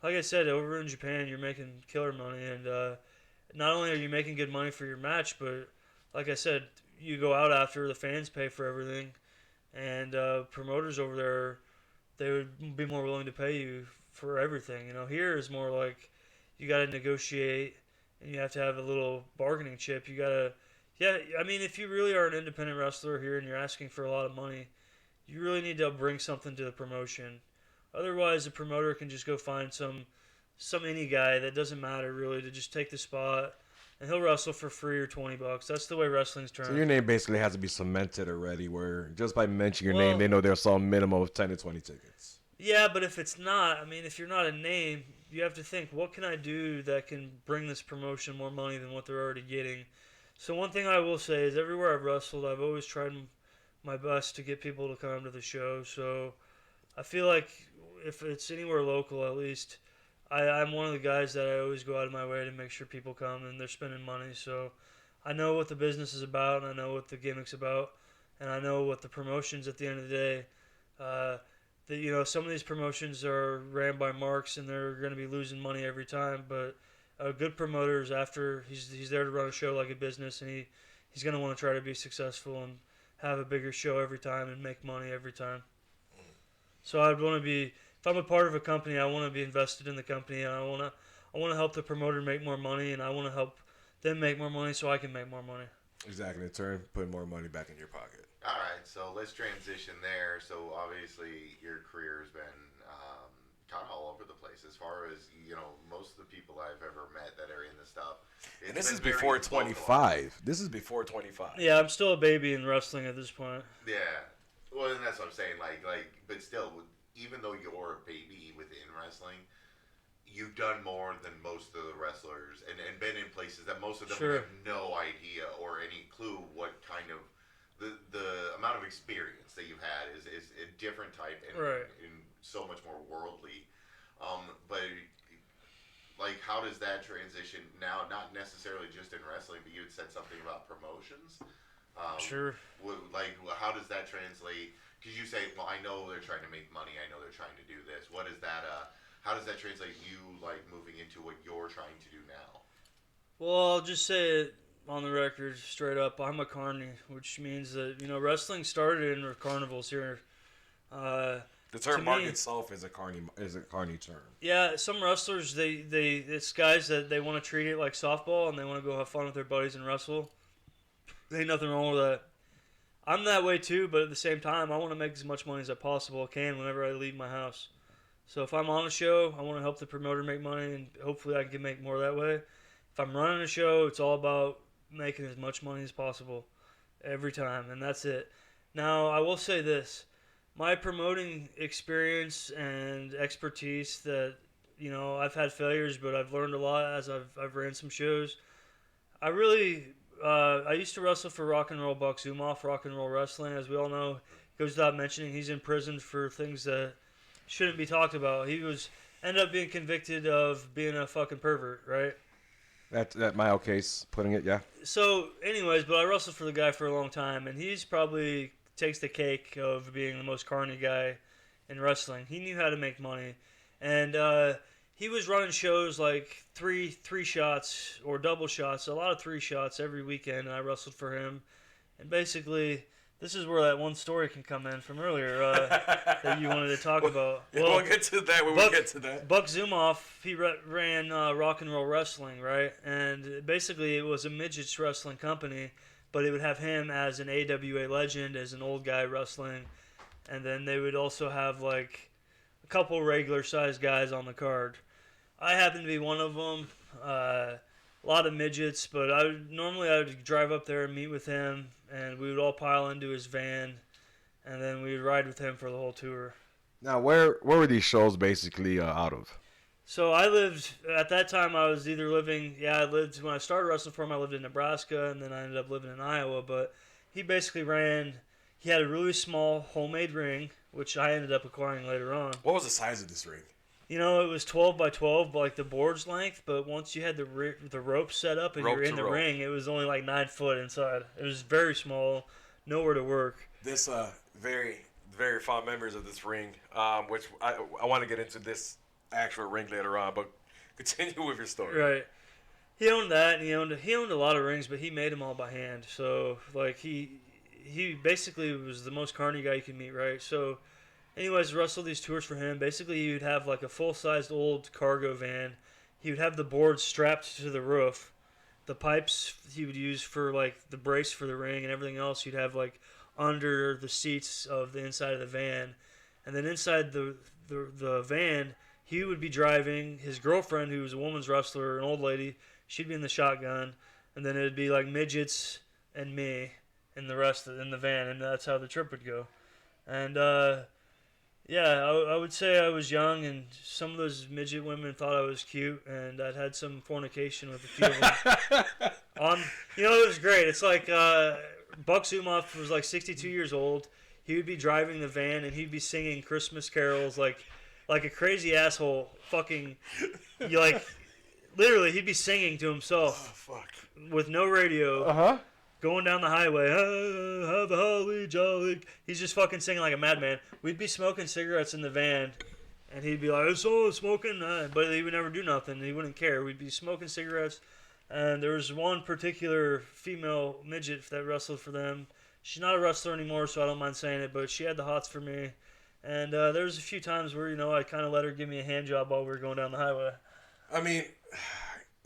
like I said, over in Japan, you're making killer money, and not only are you making good money for your match, but like I said, you go out after, the fans pay for everything, and promoters over there, they would be more willing to pay you for everything. Here is more like you got to negotiate, and you have to have a little bargaining chip. You got to, yeah, I mean, if you really are an independent wrestler here and you're asking for a lot of money, you really need to bring something to the promotion. Otherwise, the promoter can just go find some indie guy that doesn't matter really to just take the spot, and he'll wrestle for free or $20. That's the way wrestling's turned. So your name basically has to be cemented already, where just by mentioning your name, they know there's some minimum of 10 to 20 tickets. Yeah, but if it's not, I mean, if you're not a name, you have to think, what can I do that can bring this promotion more money than what they're already getting? So one thing I will say is everywhere I've wrestled, I've always tried my best to get people to come to the show. So I feel like if it's anywhere local, at least, I'm one of the guys that I always go out of my way to make sure people come and they're spending money. So I know what the business is about, and I know what the gimmick's about, and I know what the promotions at the end of the day. Some of these promotions are ran by marks, and they're going to be losing money every time. But a good promoter is after he's there to run a show like a business, and he's going to want to try to be successful and have a bigger show every time and make money every time. So I'd want to be, if I'm a part of a company, I want to be invested in the company, and I want to help the promoter make more money, and I want to help them make more money so I can make more money. Exactly. In turn, putting more money back in your pocket. All right, so let's transition there. So obviously your career has been kind of all over the place as far as, most of the people I've ever met that are in the stuff. And this is before 25. This is before 25. Yeah, I'm still a baby in wrestling at this point. Yeah. Well, and that's what I'm saying. Like, but still, even though you're a baby within wrestling, you've done more than most of the wrestlers and been in places that most of them Sure. have no idea or any clue what kind of the amount of experience that you've had is a different type and, Right. and so much more worldly. But like, how does that transition now? Not necessarily just in wrestling, but you had said something about promotions. Sure. How does that translate? Because you say, well, I know they're trying to make money. I know they're trying to do this. What is that? How does that translate? You moving into what you're trying to do now? Well, I'll just say it on the record straight up. I'm a carny, which means that wrestling started in carnivals here. The term To mark me- itself is a carny term. Yeah, some wrestlers it's guys that they want to treat it like softball and they want to go have fun with their buddies and wrestle. There ain't nothing wrong with that. I'm that way too, but at the same time, I want to make as much money as I possibly can whenever I leave my house. So if I'm on a show, I want to help the promoter make money, and hopefully I can make more that way. If I'm running a show, it's all about making as much money as possible every time, and that's it. Now, I will say this. My promoting experience and expertise that, I've had failures, but I've learned a lot as I've ran some shows. I used to wrestle for Rock and Roll Buck Zumoff, Rock and Roll Wrestling. As we all know, goes without mentioning, he's in prison for things that shouldn't be talked about. Ended up being convicted of being a fucking pervert, right? That mild case, putting it, yeah. So, anyways, but I wrestled for the guy for a long time, and he's probably takes the cake of being the most carny guy in wrestling. He knew how to make money, and he was running shows like three shots or double shots, a lot of 3 shots every weekend, and I wrestled for him. And basically, this is where that one story can come in from earlier that you wanted to talk about. Yeah, we'll get to that when we get to that. Buck Zumoff, he ran Rock and Roll Wrestling, right? And basically, it was a midgets wrestling company, but it would have him as an AWA legend, as an old guy wrestling, and then they would also have like a couple regular sized guys on the card. I happened to be one of them. A lot of midgets, but I would drive up there and meet with him, and we would all pile into his van, and then we would ride with him for the whole tour. Now, where were these shows basically out of? So I lived, at that time I was either living, when I started wrestling for him, I lived in Nebraska, and then I ended up living in Iowa, but he basically he had a really small homemade ring, which I ended up acquiring later on. What was the size of this ring? It was 12 by 12, like the board's length, but once you had the rope set up and you're in the ring, it was only like 9 foot inside. It was very small, nowhere to work. This, very, very fond memories of this ring, which I want to get into this actual ring later on, but continue with your story. Right. He owned that, and he owned a lot of rings, but he made them all by hand. So, like, he basically was the most carny guy you could meet, right? So, anyways, wrestled these tours for him. Basically, you'd have like a full-sized old cargo van. He would have the board strapped to the roof. The pipes he would use for like the brace for the ring and everything else, you'd have like under the seats of the inside of the van. And then inside the van, he would be driving. His girlfriend, who was a woman's wrestler, an old lady, she'd be in the shotgun. And then it'd be like midgets and me and the rest in the van, and that's how the trip would go. And I would say I was young, and some of those midget women thought I was cute, and I'd had some fornication with a few of them. It was great. It's like Buck Zumoff was like 62 years old. He would be driving the van, and he'd be singing Christmas carols like a crazy asshole. Fucking, literally, he'd be singing to himself. Oh, fuck. With no radio. Uh-huh. Going down the highway, have a holly jolly. He's just fucking singing like a madman. We'd be smoking cigarettes in the van, and he'd be like, "I'm so smoking," but he would never do nothing. He wouldn't care. We'd be smoking cigarettes, and there was one particular female midget that wrestled for them. She's not a wrestler anymore, so I don't mind saying it, but she had the hots for me. And there was a few times where, I kind of let her give me a hand job while we were going down the highway. I mean,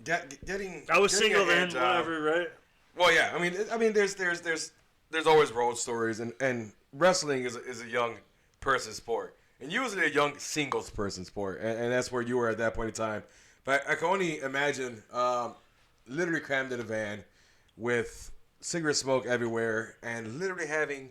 getting I was getting single a hand then, job- whatever, right? Well, yeah. I mean, there's always road stories, and wrestling is a young person sport, and usually a young singles person sport, and that's where you were at that point in time. But I can only imagine, literally crammed in a van with cigarette smoke everywhere, and literally having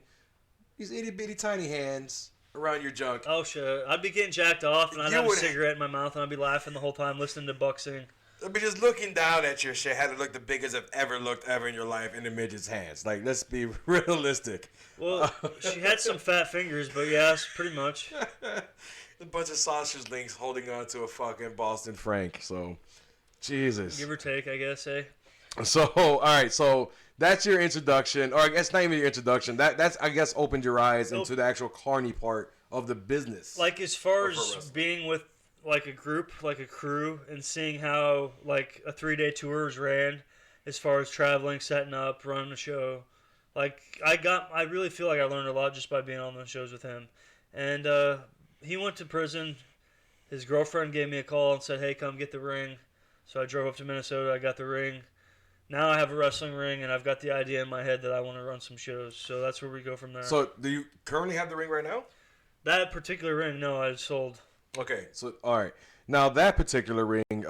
these itty bitty tiny hands around your junk. Oh shit! I'd be getting jacked off, and I'd You have a would- cigarette in my mouth, and I'd be laughing the whole time listening to Buck sing. I mean, just looking down at your shit had to look the biggest I've ever looked ever in your life in a midget's hands. Like, let's be realistic. Well, she had some fat fingers, but yes, pretty much. A bunch of sausage links holding on to a fucking Boston Frank. So, Jesus. Give or take, I guess, eh? So, all right. So that's your introduction, or I guess not even your introduction. That's I guess opened your eyes into the actual carny part of the business. Like, as far Or for as wrestling. being with, like, a group, like a crew, and seeing how, like, a 3-day tour is ran, as far as traveling, setting up, running a show. Like, I really feel like I learned a lot just by being on those shows with him. And he went to prison. His girlfriend gave me a call and said, "Hey, come get the ring." So I drove up to Minnesota. I got the ring. Now I have a wrestling ring, and I've got the idea in my head that I want to run some shows. So that's where we go from there. So, do you currently have the ring right now? That particular ring, no, I sold. Okay. So, all right. Now, that particular ring,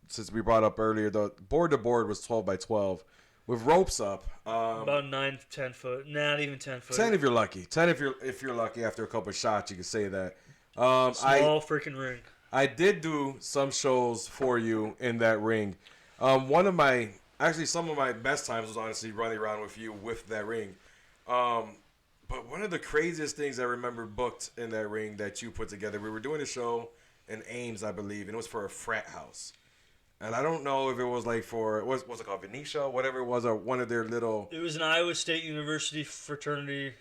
since we brought up earlier, the board to board was 12 by 12. with ropes up. About 9, 10 foot. Not even 10 foot. 10 if you're lucky. 10 if you're lucky. After a couple of shots, you can say that. Small freaking ring. I did do some shows for you in that ring. Some of my best times was honestly running around with you with that ring. But one of the craziest things I remember booked in that ring that you put together, we were doing a show in Ames, I believe, and it was for a frat house. And I don't know if it was like for, what's it called, Venetia, whatever it was, or one of their little... It was an Iowa State University fraternity.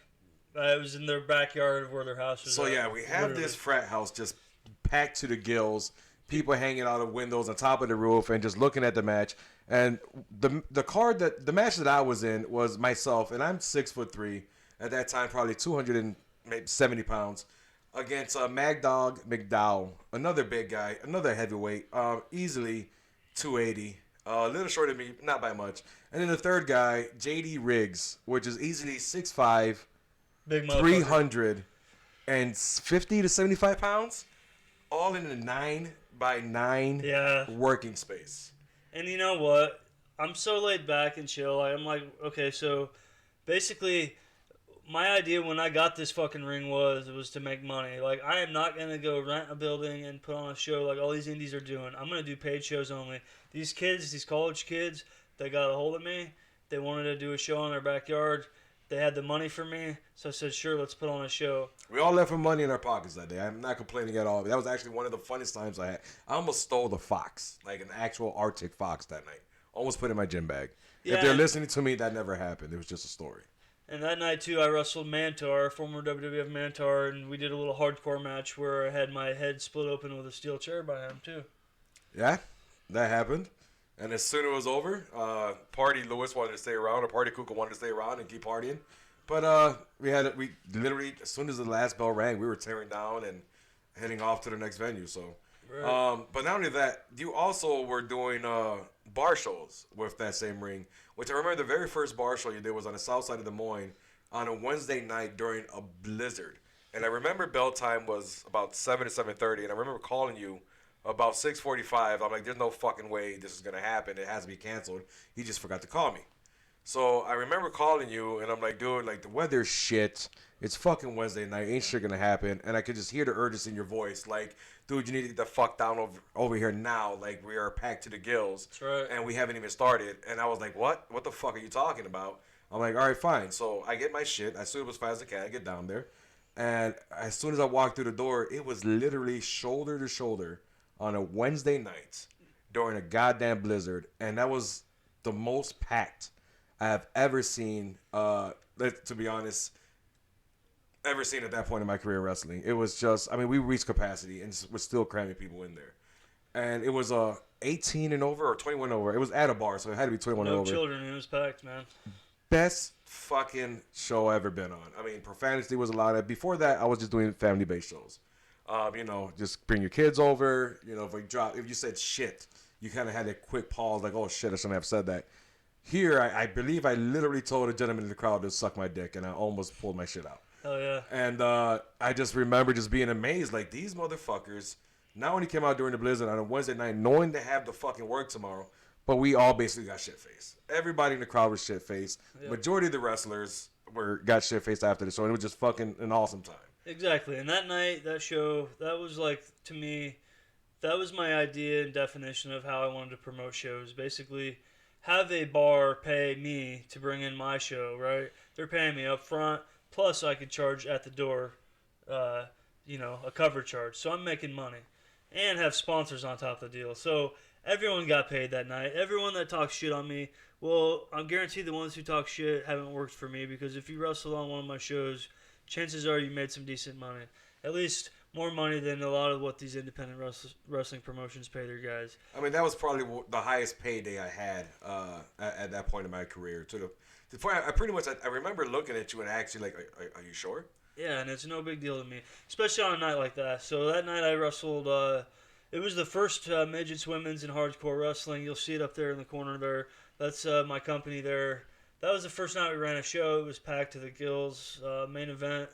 It was in their backyard of where their house was. So yeah, we have this frat house just packed to the gills, people hanging out of windows on top of the roof and just looking at the match. And the match that I was in was myself, and I'm 6'3", at that time probably 270 pounds, against Mad Dog McDowell, another big guy, another heavyweight, easily 280, a little shorter than me, not by much. And then the third guy, JD Riggs, which is easily 6'5", big 350 to 75 pounds, all in a 9x9 working space. And you know what? I'm so laid back and chill. I'm like, okay, so basically, my idea when I got this fucking ring was to make money. Like, I am not going to go rent a building and put on a show like all these indies are doing. I'm going to do paid shows only. These kids, these college kids, they got a hold of me. They wanted to do a show in their backyard. They had the money for me. So I said, sure, let's put on a show. We all left with money in our pockets that day. I'm not complaining at all. That was actually one of the funnest times I had. I almost stole the fox, like an actual Arctic fox that night. Almost put it in my gym bag. Yeah, if they're listening to me, that never happened. It was just a story. And that night, too, I wrestled Mantar, former WWF Mantar, and we did a little hardcore match where I had my head split open with a steel chair by him, too. Yeah, that happened. And as soon as it was over, Party Lewis wanted to stay around, or Party Cuco wanted to stay around and keep partying. But we literally, as soon as the last bell rang, we were tearing down and heading off to the next venue. So, right. But not only that, you also were doing bar shows with that same ring, which I remember the very first bar show you did was on the south side of Des Moines on a Wednesday night during a blizzard. And I remember bell time was about 7 to 7:30, and I remember calling you about 6:45. I'm like, there's no fucking way this is going to happen. It has to be canceled. He just forgot to call me. So I remember calling you, and I'm like, dude, like, the weather's shit. It's fucking Wednesday night. Ain't shit going to happen. And I could just hear the urgency in your voice. Like, dude, you need to get the fuck down over here now. Like, we are packed to the gills. That's right. And we haven't even started. And I was like, what? What the fuck are you talking about? I'm like, all right, fine. So I get my shit. I stood up as fast as I can. I get down there. And as soon as I walked through the door, it was literally shoulder to shoulder on a Wednesday night during a goddamn blizzard. And that was the most packed I have ever seen, to be honest, ever seen at that point in my career wrestling. It was just, I mean, we reached capacity and we're still cramming people in there. And it was 18 and over or 21 over. It was at a bar, so it had to be 21 and over. No children. It was packed, man. Best fucking show I ever been on. I mean, profanity was a lot of. Before that, I was just doing family-based shows. Just bring your kids over. If you said shit, you kind of had a quick pause, like, oh shit, I shouldn't have said that. Here, I believe I literally told a gentleman in the crowd to suck my dick, and I almost pulled my shit out. Oh, yeah. And I just remember just being amazed, like, these motherfuckers not only came out during the blizzard on a Wednesday night knowing to have the fucking work tomorrow, but we all basically got shit-faced. Everybody in the crowd was shit-faced. Yep. Majority of the wrestlers got shit-faced after the show, and it was just fucking an awesome time. Exactly. And that night, that show, that was like, to me, that was my idea and definition of how I wanted to promote shows. Basically, have a bar pay me to bring in my show, right? They're paying me up front, plus I could charge at the door, a cover charge. So I'm making money. And have sponsors on top of the deal. So everyone got paid that night. Everyone that talks shit on me, well, I'm guaranteed the ones who talk shit haven't worked for me, because if you wrestled on one of my shows, chances are you made some decent money. At least more money than a lot of what these independent wrestling promotions pay their guys. I mean, that was probably the highest payday I had at that point in my career. To the point, I remember looking at you and actually like, are you sure? Yeah, and it's no big deal to me, especially on a night like that. So that night I wrestled, it was the first Midgets Women's in Hardcore Wrestling. You'll see it up there in the corner there. That's my company there. That was the first night we ran a show. It was packed to the gills. Main event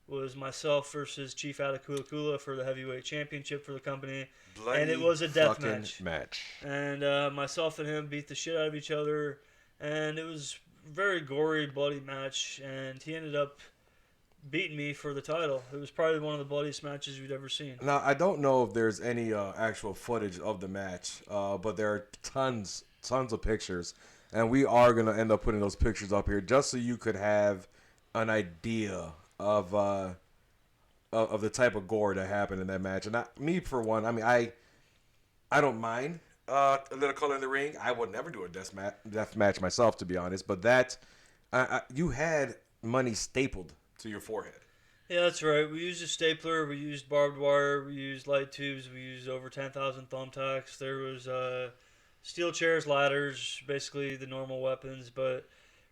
was myself versus Chief Atakula for the heavyweight championship for the company. Bloody and it was a death match. And myself and him beat the shit out of each other. and it was a very gory, bloody match, and he ended up beating me for the title. It was probably one of the bloodiest matches you'd ever seen. Now, I don't know if there's any actual footage of the match, but there are tons of pictures, and we are gonna end up putting those pictures up here just so you could have an idea of the type of gore that happened in that match. And me for one, I mean, I don't mind a little color in the ring. I would never do a death match myself, to be honest. But that you had money stapled to your forehead. Yeah, that's right. We used a stapler, we used barbed wire, we used light tubes, we used over 10,000 thumbtacks. There was steel chairs, ladders, basically the normal weapons. But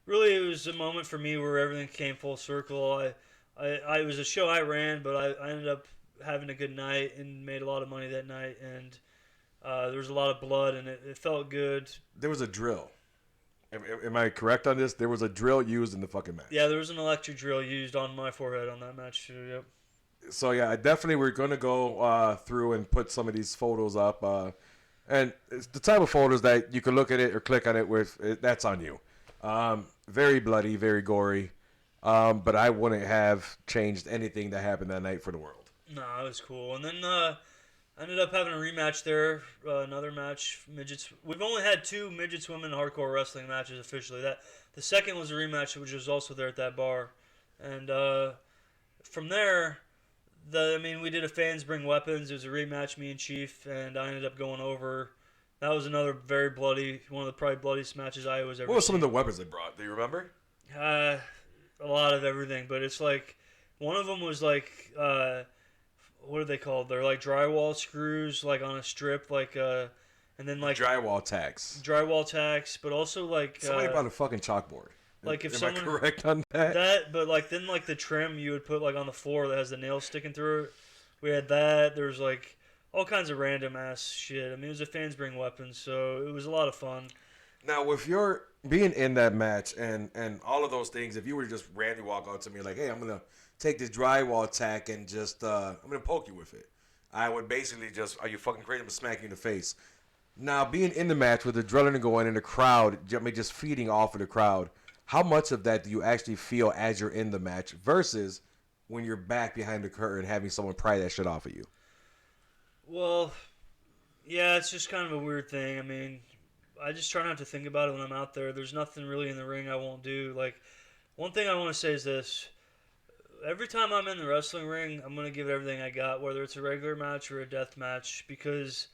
really, it was a moment for me where everything came full circle. It was a show I ran, but I ended up having a good night and made a lot of money that night. And there was a lot of blood, and it felt good. There was a drill. Am I correct on this? There was a drill used in the fucking match. Yeah, there was an electric drill used on my forehead on that match too. Yep. So yeah, we're gonna go through and put some of these photos up, and it's the type of photos that you can look at it or click on it with. That's on you. Very bloody, very gory, but I wouldn't have changed anything that happened that night for the world. No, it was cool. And then I ended up having a rematch there, another match, midgets. We've only had 2 midgets women hardcore wrestling matches officially. The second was a rematch, which was also there at that bar. And from there, we did a fans bring weapons. It was a rematch, me and Chief, and I ended up going over. That was another very bloody, one of the probably bloodiest matches I was ever. What were some of the weapons they brought? Do you remember? A lot of everything, but it's like one of them was like. What are they called? They're like drywall screws, like on a strip, like and then like drywall tacks, but also like somebody brought a fucking chalkboard. Like if Am someone I correct on that? but like then like the trim you would put like on the floor that has the nails sticking through it. We had that. There was like all kinds of random ass shit. I mean, it was a fans bring weapons, so it was a lot of fun. Now, with your being in that match and all of those things, if you were to just randomly walk out to me like, hey, I'm gonna take this drywall tack and just I'm gonna poke you with it, I would basically just, are you fucking crazy? I'm gonna smack you in the face. Now, being in the match with the adrenaline going in the crowd, just feeding off of the crowd, how much of that do you actually feel as you're in the match versus when you're back behind the curtain having someone pry that shit off of you? Well, yeah, it's just kind of a weird thing. I mean, I just try not to think about it when I'm out there. There's nothing really in the ring I won't do. Like, one thing I want to say is this. Every time I'm in the wrestling ring, I'm going to give it everything I got, whether it's a regular match or a death match, because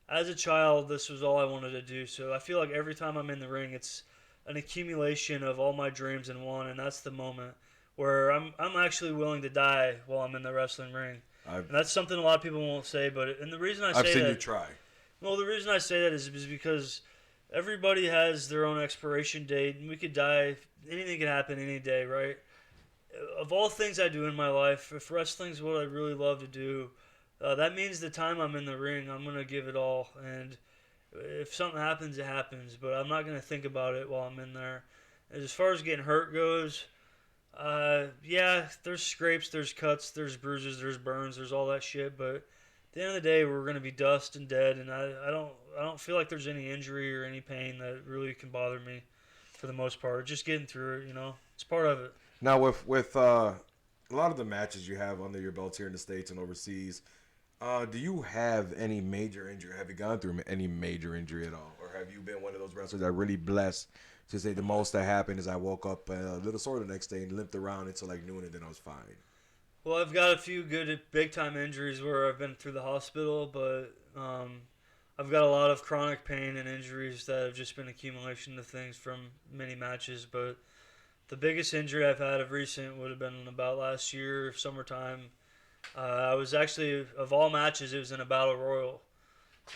as a child, this was all I wanted to do. So I feel like every time I'm in the ring, it's an accumulation of all my dreams in one, and that's the moment where I'm actually willing to die while I'm in the wrestling ring. And that's something a lot of people won't say, and the reason I say that... I've seen you try. Well, the reason I say that is because everybody has their own expiration date, and we could die. Anything could happen any day, right? Of all things I do in my life, if wrestling's what I really love to do, that means the time I'm in the ring, I'm going to give it all. And if something happens, it happens. But I'm not going to think about it while I'm in there. As far as getting hurt goes, yeah, there's scrapes, there's cuts, there's bruises, there's burns, there's all that shit. But at the end of the day, we're going to be dust and dead. And I don't feel like there's any injury or any pain that really can bother me for the most part. Just getting through it, it's part of it. Now, with a lot of the matches you have under your belts here in the States and overseas, do you have any major injury? Have you gone through any major injury at all? Or have you been one of those wrestlers that are really blessed to say the most that happened is I woke up a little sore the next day and limped around until like noon and then I was fine? Well, I've got a few good big-time injuries where I've been through the hospital, but I've got a lot of chronic pain and injuries that have just been accumulation of things from many matches, but the biggest injury I've had of recent would have been about last year, summertime. I was actually, of all matches, it was in a battle royal.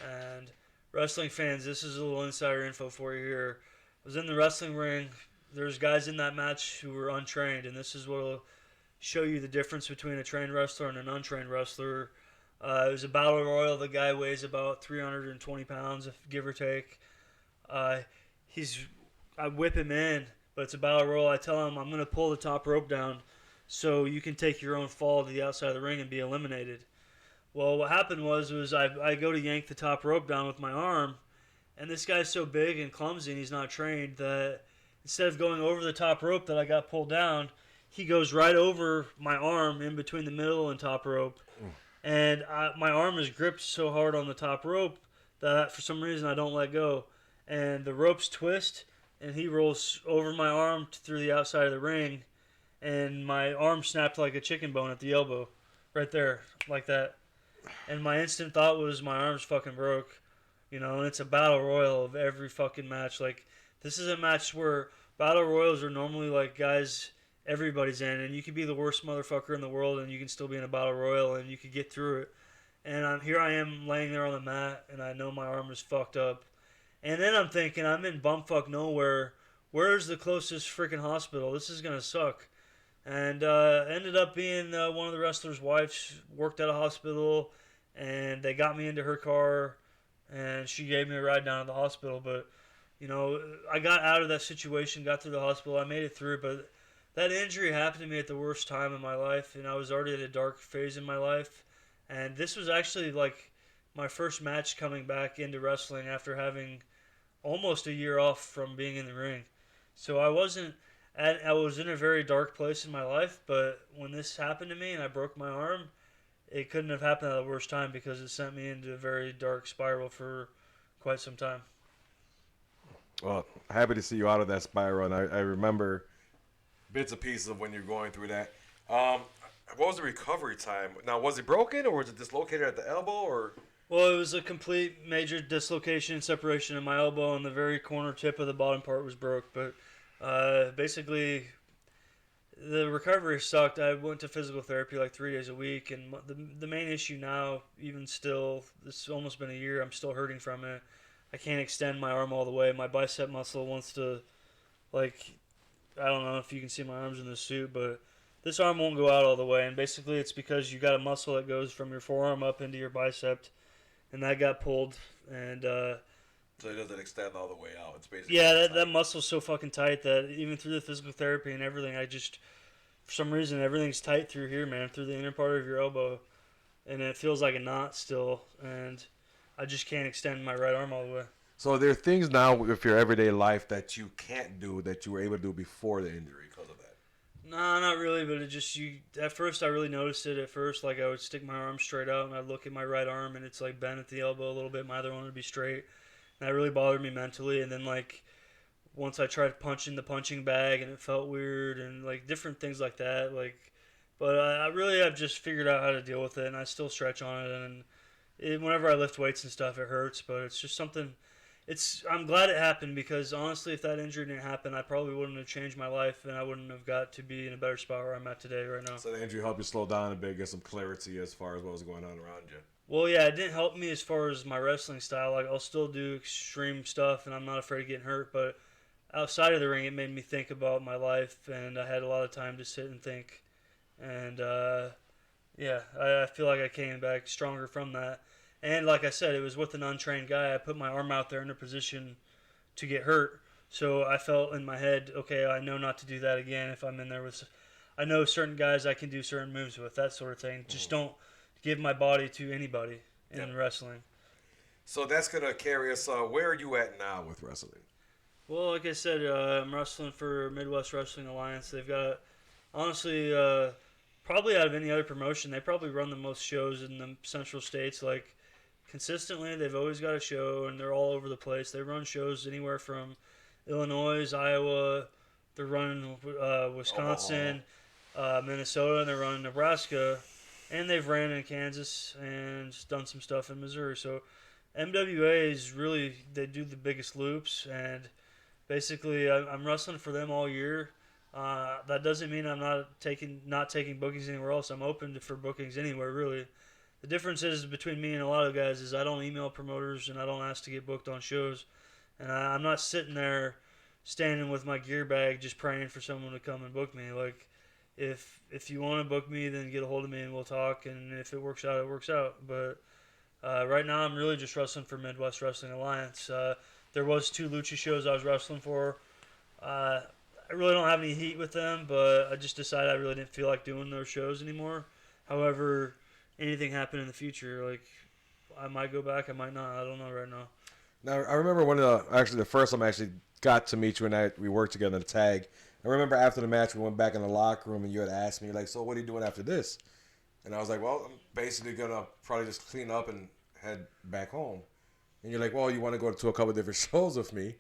And wrestling fans, this is a little insider info for you here. I was in the wrestling ring. There's guys in that match who were untrained, and this is what will show you the difference between a trained wrestler and an untrained wrestler. It was a battle royal. The guy weighs about 320 pounds, give or take. I whip him in. But it's a battle royal. I tell him I'm going to pull the top rope down so you can take your own fall to the outside of the ring and be eliminated. Well, what happened was I go to yank the top rope down with my arm, And this guy's so big and clumsy and he's not trained that instead of going over the top rope that I got pulled down, he goes right over my arm in between the middle and top rope. And my arm is gripped so hard on the top rope that for some reason I don't let go. And the ropes twist and he rolls over my arm through the outside of the ring. And my arm snapped like a chicken bone at the elbow. Right there. Like that. And my instant thought was my arm's fucking broke. You know, and it's a battle royal of every fucking match. Like, this is a match where battle royals are normally like guys everybody's in, and you could be the worst motherfucker in the world and you can still be in a battle royal and you could get through it. And here I am laying there on the mat and I know my arm is fucked up. And then I'm thinking, I'm in bumfuck nowhere. Where's the closest freaking hospital? This is gonna suck. And ended up being one of the wrestler's wives, worked at a hospital, and they got me into her car, and she gave me a ride down to the hospital. But, you know, I got out of that situation, got through the hospital, I made it through, but that injury happened to me at the worst time in my life, and I was already at a dark phase in my life. And this was actually like my first match coming back into wrestling after having almost a year off from being in the ring. So I was in a very dark place in my life, but when this happened to me and I broke my arm, it couldn't have happened at the worst time because it sent me into a very dark spiral for quite some time. Well, happy to see you out of that spiral, and I remember bits and pieces of when you're going through that. What was the recovery time? Now, was it broken or was it dislocated at the elbow? Or Well, it was a complete major dislocation and separation in my elbow, and the very corner tip of the bottom part was broke. But basically, the recovery sucked. I went to physical therapy like 3 days a week, and the main issue now, even still, it's almost been a year, I'm still hurting from it. I can't extend my arm all the way. My bicep muscle wants to, like, I don't know if you can see my arms in the suit, but this arm won't go out all the way. And basically, it's because you got a muscle that goes from your forearm up into your bicep, and that got pulled. And so it doesn't extend all the way out. It's basically yeah, that muscle's so fucking tight that even through the physical therapy and everything, for some reason, everything's tight through here, man, through the inner part of your elbow, and it feels like a knot still, and I just can't extend my right arm all the way. So there are things now with your everyday life that you can't do that you were able to do before the injury because of that. Nah, not really, but at first I really noticed it at first, like I would stick my arm straight out and I'd look at my right arm and it's like bent at the elbow a little bit, my other one would be straight, and that really bothered me mentally. And then like once I tried punching the punching bag and it felt weird and like different things like that, like, but I really have just figured out how to deal with it, and I still stretch on it, and whenever I lift weights and stuff it hurts, but it's just something. I'm glad it happened because honestly, if that injury didn't happen, I probably wouldn't have changed my life and I wouldn't have got to be in a better spot where I'm at today right now. So the injury helped you slow down a bit, get some clarity as far as what was going on around you. Well, yeah, it didn't help me as far as my wrestling style. Like, I'll still do extreme stuff and I'm not afraid of getting hurt, but outside of the ring, it made me think about my life, and I had a lot of time to sit and think. And, yeah, I feel like I came back stronger from that. And like I said, it was with an untrained guy. I put my arm out there in a position to get hurt. So I felt in my head, okay, I know not to do that again if I'm in there with... I know certain guys I can do certain moves with, that sort of thing. Just don't give my body to anybody in wrestling. So that's going to carry us... where are you at now with wrestling? Well, like I said, I'm wrestling for Midwest Wrestling Alliance. They've got, honestly, probably out of any other promotion, they probably run the most shows in the Central States. Like, consistently, they've always got a show, and they're all over the place. They run shows anywhere from Illinois, Iowa, they're running Wisconsin, Minnesota, and they're running Nebraska, and they've ran in Kansas and done some stuff in Missouri. So MWA is really, they do the biggest loops, and basically I'm wrestling for them all year. That doesn't mean I'm not taking bookings anywhere else. I'm open for bookings anywhere, really. The difference is between me and a lot of guys is I don't email promoters and I don't ask to get booked on shows. And I'm not sitting there standing with my gear bag just praying for someone to come and book me. Like, if you want to book me, then get a hold of me and we'll talk. And if it works out, it works out. But right now I'm really just wrestling for Midwest Wrestling Alliance. There was 2 Lucha shows I was wrestling for. I really don't have any heat with them, but I just decided I really didn't feel like doing those shows anymore. However, anything happen in the future, like I might go back, I might not. I don't know right now. Now I remember the first time I actually got to meet you and we worked together in the tag. I remember after the match we went back in the locker room and you had asked me like, so what are you doing after this? And I was like, well, I'm basically gonna probably just clean up and head back home. And you're like, well, you want to go to a couple different shows with me?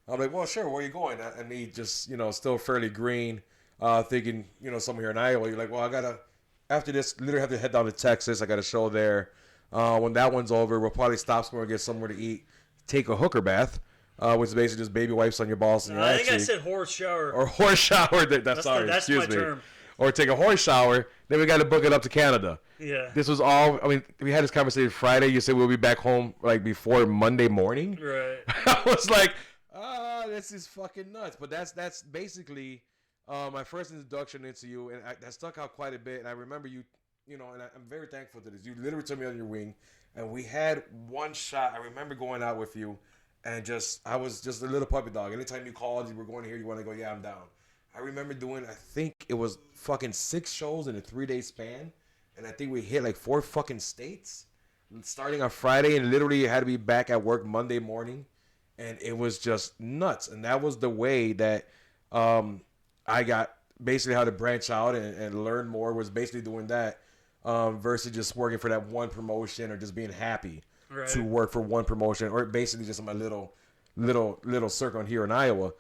I'm like, well, sure. Where are you going? And me just still fairly green, thinking somewhere here in Iowa. You're like, well, I gotta after this literally have to head down to Texas. I got a show there. When that one's over, we'll probably stop somewhere and get somewhere to eat. Take a hooker bath, which is basically just baby wipes on your balls and your I ass think I cheek. said horse shower. Or horse shower. That's sorry, that's excuse my me. term. Or take a horse shower. Then we got to book it up to Canada. Yeah. This was all. I mean, we had this conversation Friday. You said we'll be back home like before Monday morning. Right. I was like, this is fucking nuts. But that's basically my first introduction into you, and that stuck out quite a bit. And I remember you, and I'm very thankful to this. You literally took me on your wing, and we had one shot. I remember going out with you, and I was just a little puppy dog. Anytime you called, you were going here, you want to go, yeah, I'm down. I remember doing, I think it was fucking 6 shows in a 3-day span, and I think we hit like 4 fucking states, starting on Friday, and literally had to be back at work Monday morning, and it was just nuts. And that was the way that I got basically how to branch out and learn more, was basically doing that versus just working for that one promotion or just being happy to work for one promotion, or basically just in my little circle here in Iowa.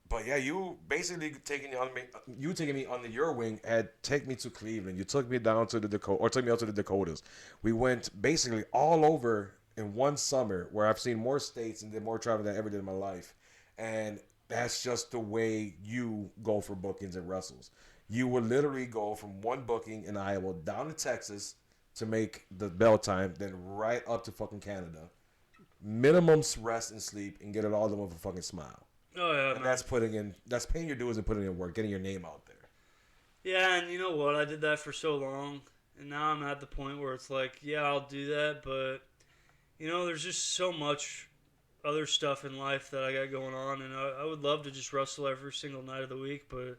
But yeah, you basically taking me under your wing had take me to Cleveland. You took me down to the Dakota, or took me out to the Dakotas. We went basically all over in one summer, where I've seen more states and did more travel than I ever did in my life. And that's just the way you go for bookings and wrestles. You would literally go from one booking in Iowa down to Texas to make the bell time, then right up to fucking Canada. Minimum rest and sleep, and get it all done with a fucking smile. Oh yeah, and that's paying your dues and putting in work, getting your name out there. Yeah, and you know what? I did that for so long, and now I'm at the point where it's like, yeah, I'll do that, but there's just so much other stuff in life that I got going on, and I would love to just wrestle every single night of the week, but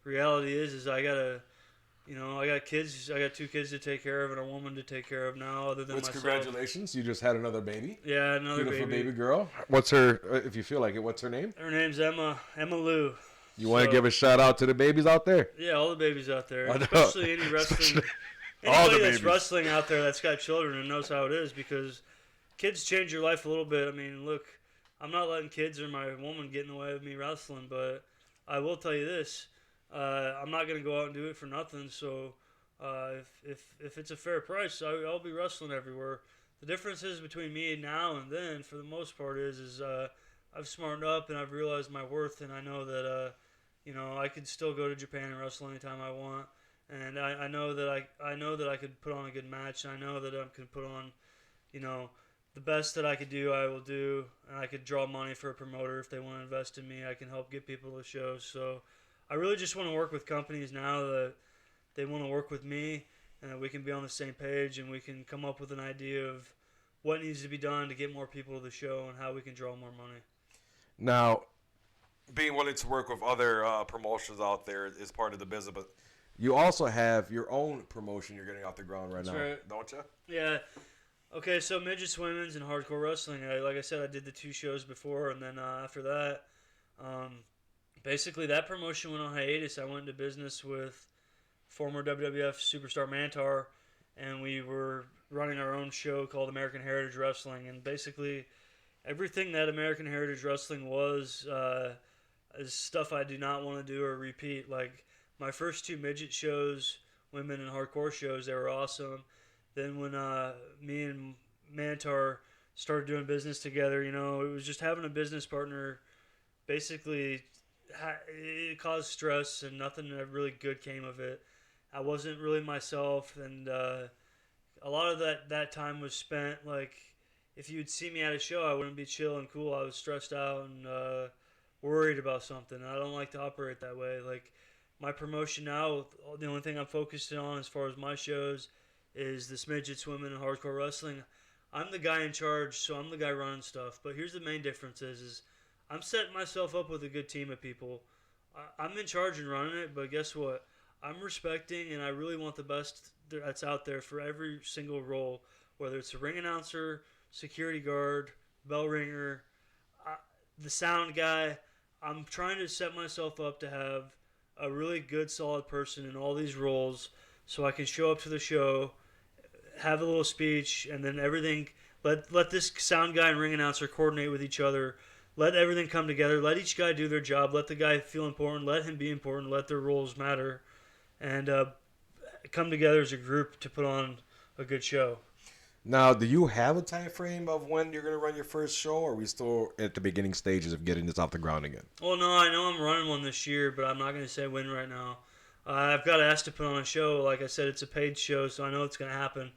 reality is I gotta, I got kids. I got 2 kids to take care of and a woman to take care of now, other than myself. Congratulations, you just had another baby. Yeah, another beautiful baby girl. What's her? If you feel like it, what's her name? Her name's Emma Lou. You want to give a shout out to the babies out there? Yeah, all the babies out there, especially any wrestling. All the Anybody that's babies. wrestling out there that's got children and knows how it is, because kids change your life a little bit. I mean, look, I'm not letting kids or my woman get in the way of me wrestling, but I will tell you this: I'm not gonna go out and do it for nothing. So if it's a fair price, I'll be wrestling everywhere. The difference is between me now and then, for the most part, is I've smartened up and I've realized my worth, and I know that I could still go to Japan and wrestle anytime I want. And I know that I could put on a good match. And I know that I can put on, the best that I could do, I will do. And I could draw money for a promoter if they want to invest in me. I can help get people to shows. So I really just want to work with companies now that they want to work with me, and that we can be on the same page, and we can come up with an idea of what needs to be done to get more people to the show and how we can draw more money. Now, Being willing to work with other promotions out there is part of the business, but you also have your own promotion you're getting off the ground right That's now, right. don't you? Yeah. Okay, so midgets, women's, and hardcore wrestling. Like I said, I did the 2 shows before, and then after that, basically that promotion went on hiatus. I went into business with former WWF superstar Mantar, and we were running our own show called American Heritage Wrestling. And basically, everything that American Heritage Wrestling was is stuff I do not want to do or repeat. Like my first 2 midget shows, women and hardcore shows, they were awesome. Then when me and Mantar started doing business together, it was just having a business partner. Basically, it caused stress, and nothing really good came of it. I wasn't really myself, and a lot of that time was spent, like, if you'd see me at a show, I wouldn't be chill and cool. I was stressed out and worried about something. I don't like to operate that way. Like, my promotion now, the only thing I'm focused on as far as my shows is this midgets, women, and hardcore wrestling. I'm the guy in charge, so I'm the guy running stuff. But here's the main difference is I'm setting myself up with a good team of people. I'm in charge and running it, but guess what? I'm respecting, and I really want the best that's out there for every single role, whether it's a ring announcer, security guard, bell ringer, the sound guy. I'm trying to set myself up to have a really good, solid person in all these roles so I can show up to the show, have a little speech, and then everything. Let this sound guy and ring announcer coordinate with each other. Let everything come together. Let each guy do their job. Let the guy feel important. Let him be important. Let their roles matter. And come together as a group to put on a good show. Now, do you have a time frame of when you're going to run your first show, or are we still at the beginning stages of getting this off the ground again? Well, no, I know I'm running one this year, but I'm not going to say when right now. I've got asked to put on a show. Like I said, it's a paid show, so I know it's going to happen.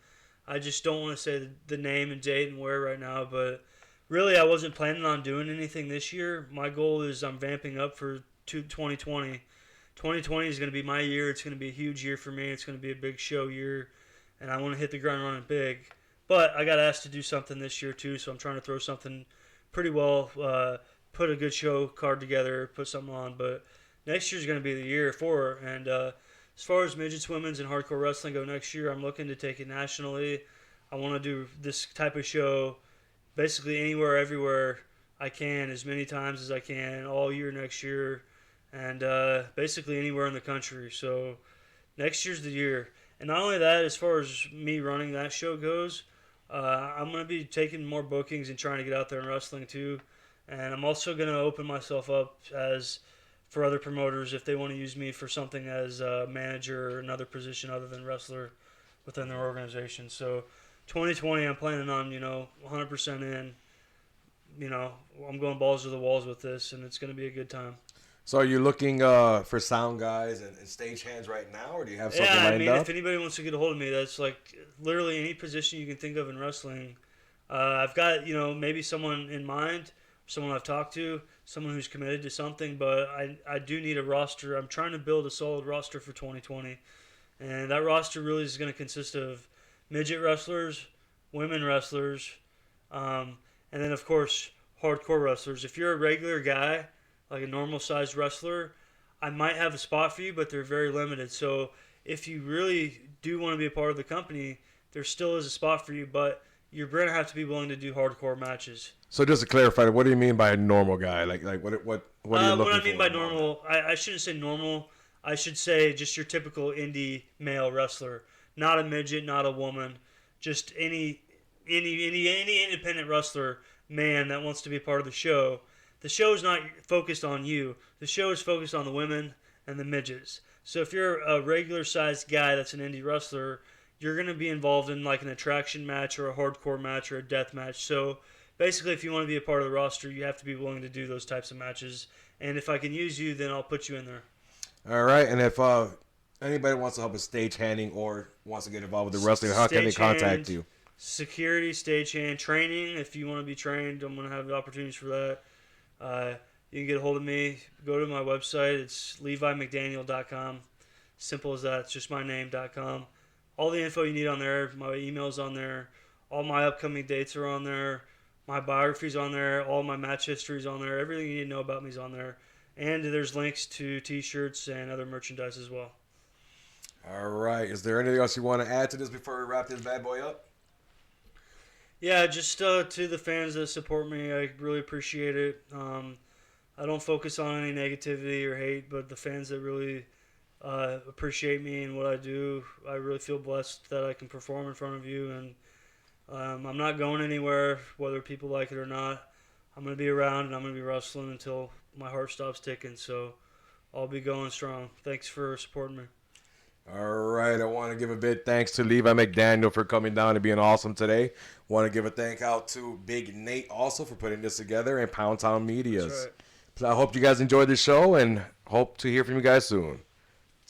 I just don't want to say the name and date and where right now, but really I wasn't planning on doing anything this year. My goal is I'm vamping up for 2020. 2020 is going to be my year. It's going to be a huge year for me. It's going to be a big show year, and I want to hit the ground running big. But I got asked to do something this year too, so I'm trying to throw something pretty well, put a good show card together, put something on. But next year's going to be the year for it. And as far as midgets, women's, and hardcore wrestling go next year, I'm looking to take it nationally. I want to do this type of show basically anywhere, everywhere I can, as many times as I can, all year next year, and basically anywhere in the country. So next year's the year. And not only that, as far as me running that show goes, I'm going to be taking more bookings and trying to get out there in wrestling too. And I'm also going to open myself up as for other promoters if they want to use me for something as a manager or another position other than wrestler within their organization. So 2020, I'm planning on, 100% in. I'm going balls to the walls with this, and it's going to be a good time. So are you looking for sound guys and stage hands right now, or do you have something lined up? If anybody wants to get a hold of me, that's like literally any position you can think of in wrestling. I've got, maybe someone in mind, someone I've talked to, someone who's committed to something, but I do need a roster. I'm trying to build a solid roster for 2020, and that roster really is going to consist of midget wrestlers, women wrestlers, and then, of course, hardcore wrestlers. If you're a regular guy, like a normal-sized wrestler, I might have a spot for you, but they're very limited. So if you really do want to be a part of the company, there still is a spot for you, but you're going to have to be willing to do hardcore matches. So just to clarify, what do you mean by a normal guy? Like what are you looking for? What I mean by normal, I shouldn't say normal. I should say just your typical indie male wrestler, not a midget, not a woman, just any independent wrestler man that wants to be a part of the show. The show is not focused on you. The show is focused on the women and the midgets. So if you're a regular-sized guy that's an indie wrestler, you're going to be involved in like an attraction match or a hardcore match or a death match. So basically, if you want to be a part of the roster, you have to be willing to do those types of matches. And if I can use you, then I'll put you in there. All right. And if anybody wants to help with stage handing or wants to get involved with the wrestling, how can they contact you? Security, stagehand, training. If you want to be trained, I'm going to have opportunities for that. You can get a hold of me. Go to my website. It's LeviMcDaniel.com. Simple as that. It's just my name.com. All the info you need on there. My email's on there. All my upcoming dates are on there. My biography's on there. All my match history's on there. Everything you need to know about me's on there. And there's links to T-shirts and other merchandise as well. All right. Is there anything else you want to add to this before we wrap this bad boy up? Yeah, just to the fans that support me, I really appreciate it. I don't focus on any negativity or hate, but the fans that really appreciate me and what I do, I really feel blessed that I can perform in front of you. And I'm not going anywhere, whether people like it or not. I'm going to be around, and I'm going to be wrestling until my heart stops ticking. So I'll be going strong. Thanks for supporting me. All right, I want to give a big thanks to Levi McDaniel for coming down and being awesome today. Want to give a thank out to Big Nate also for putting this together and Poundtown Medias. That's right. So I hope you guys enjoyed the show and hope to hear from you guys soon.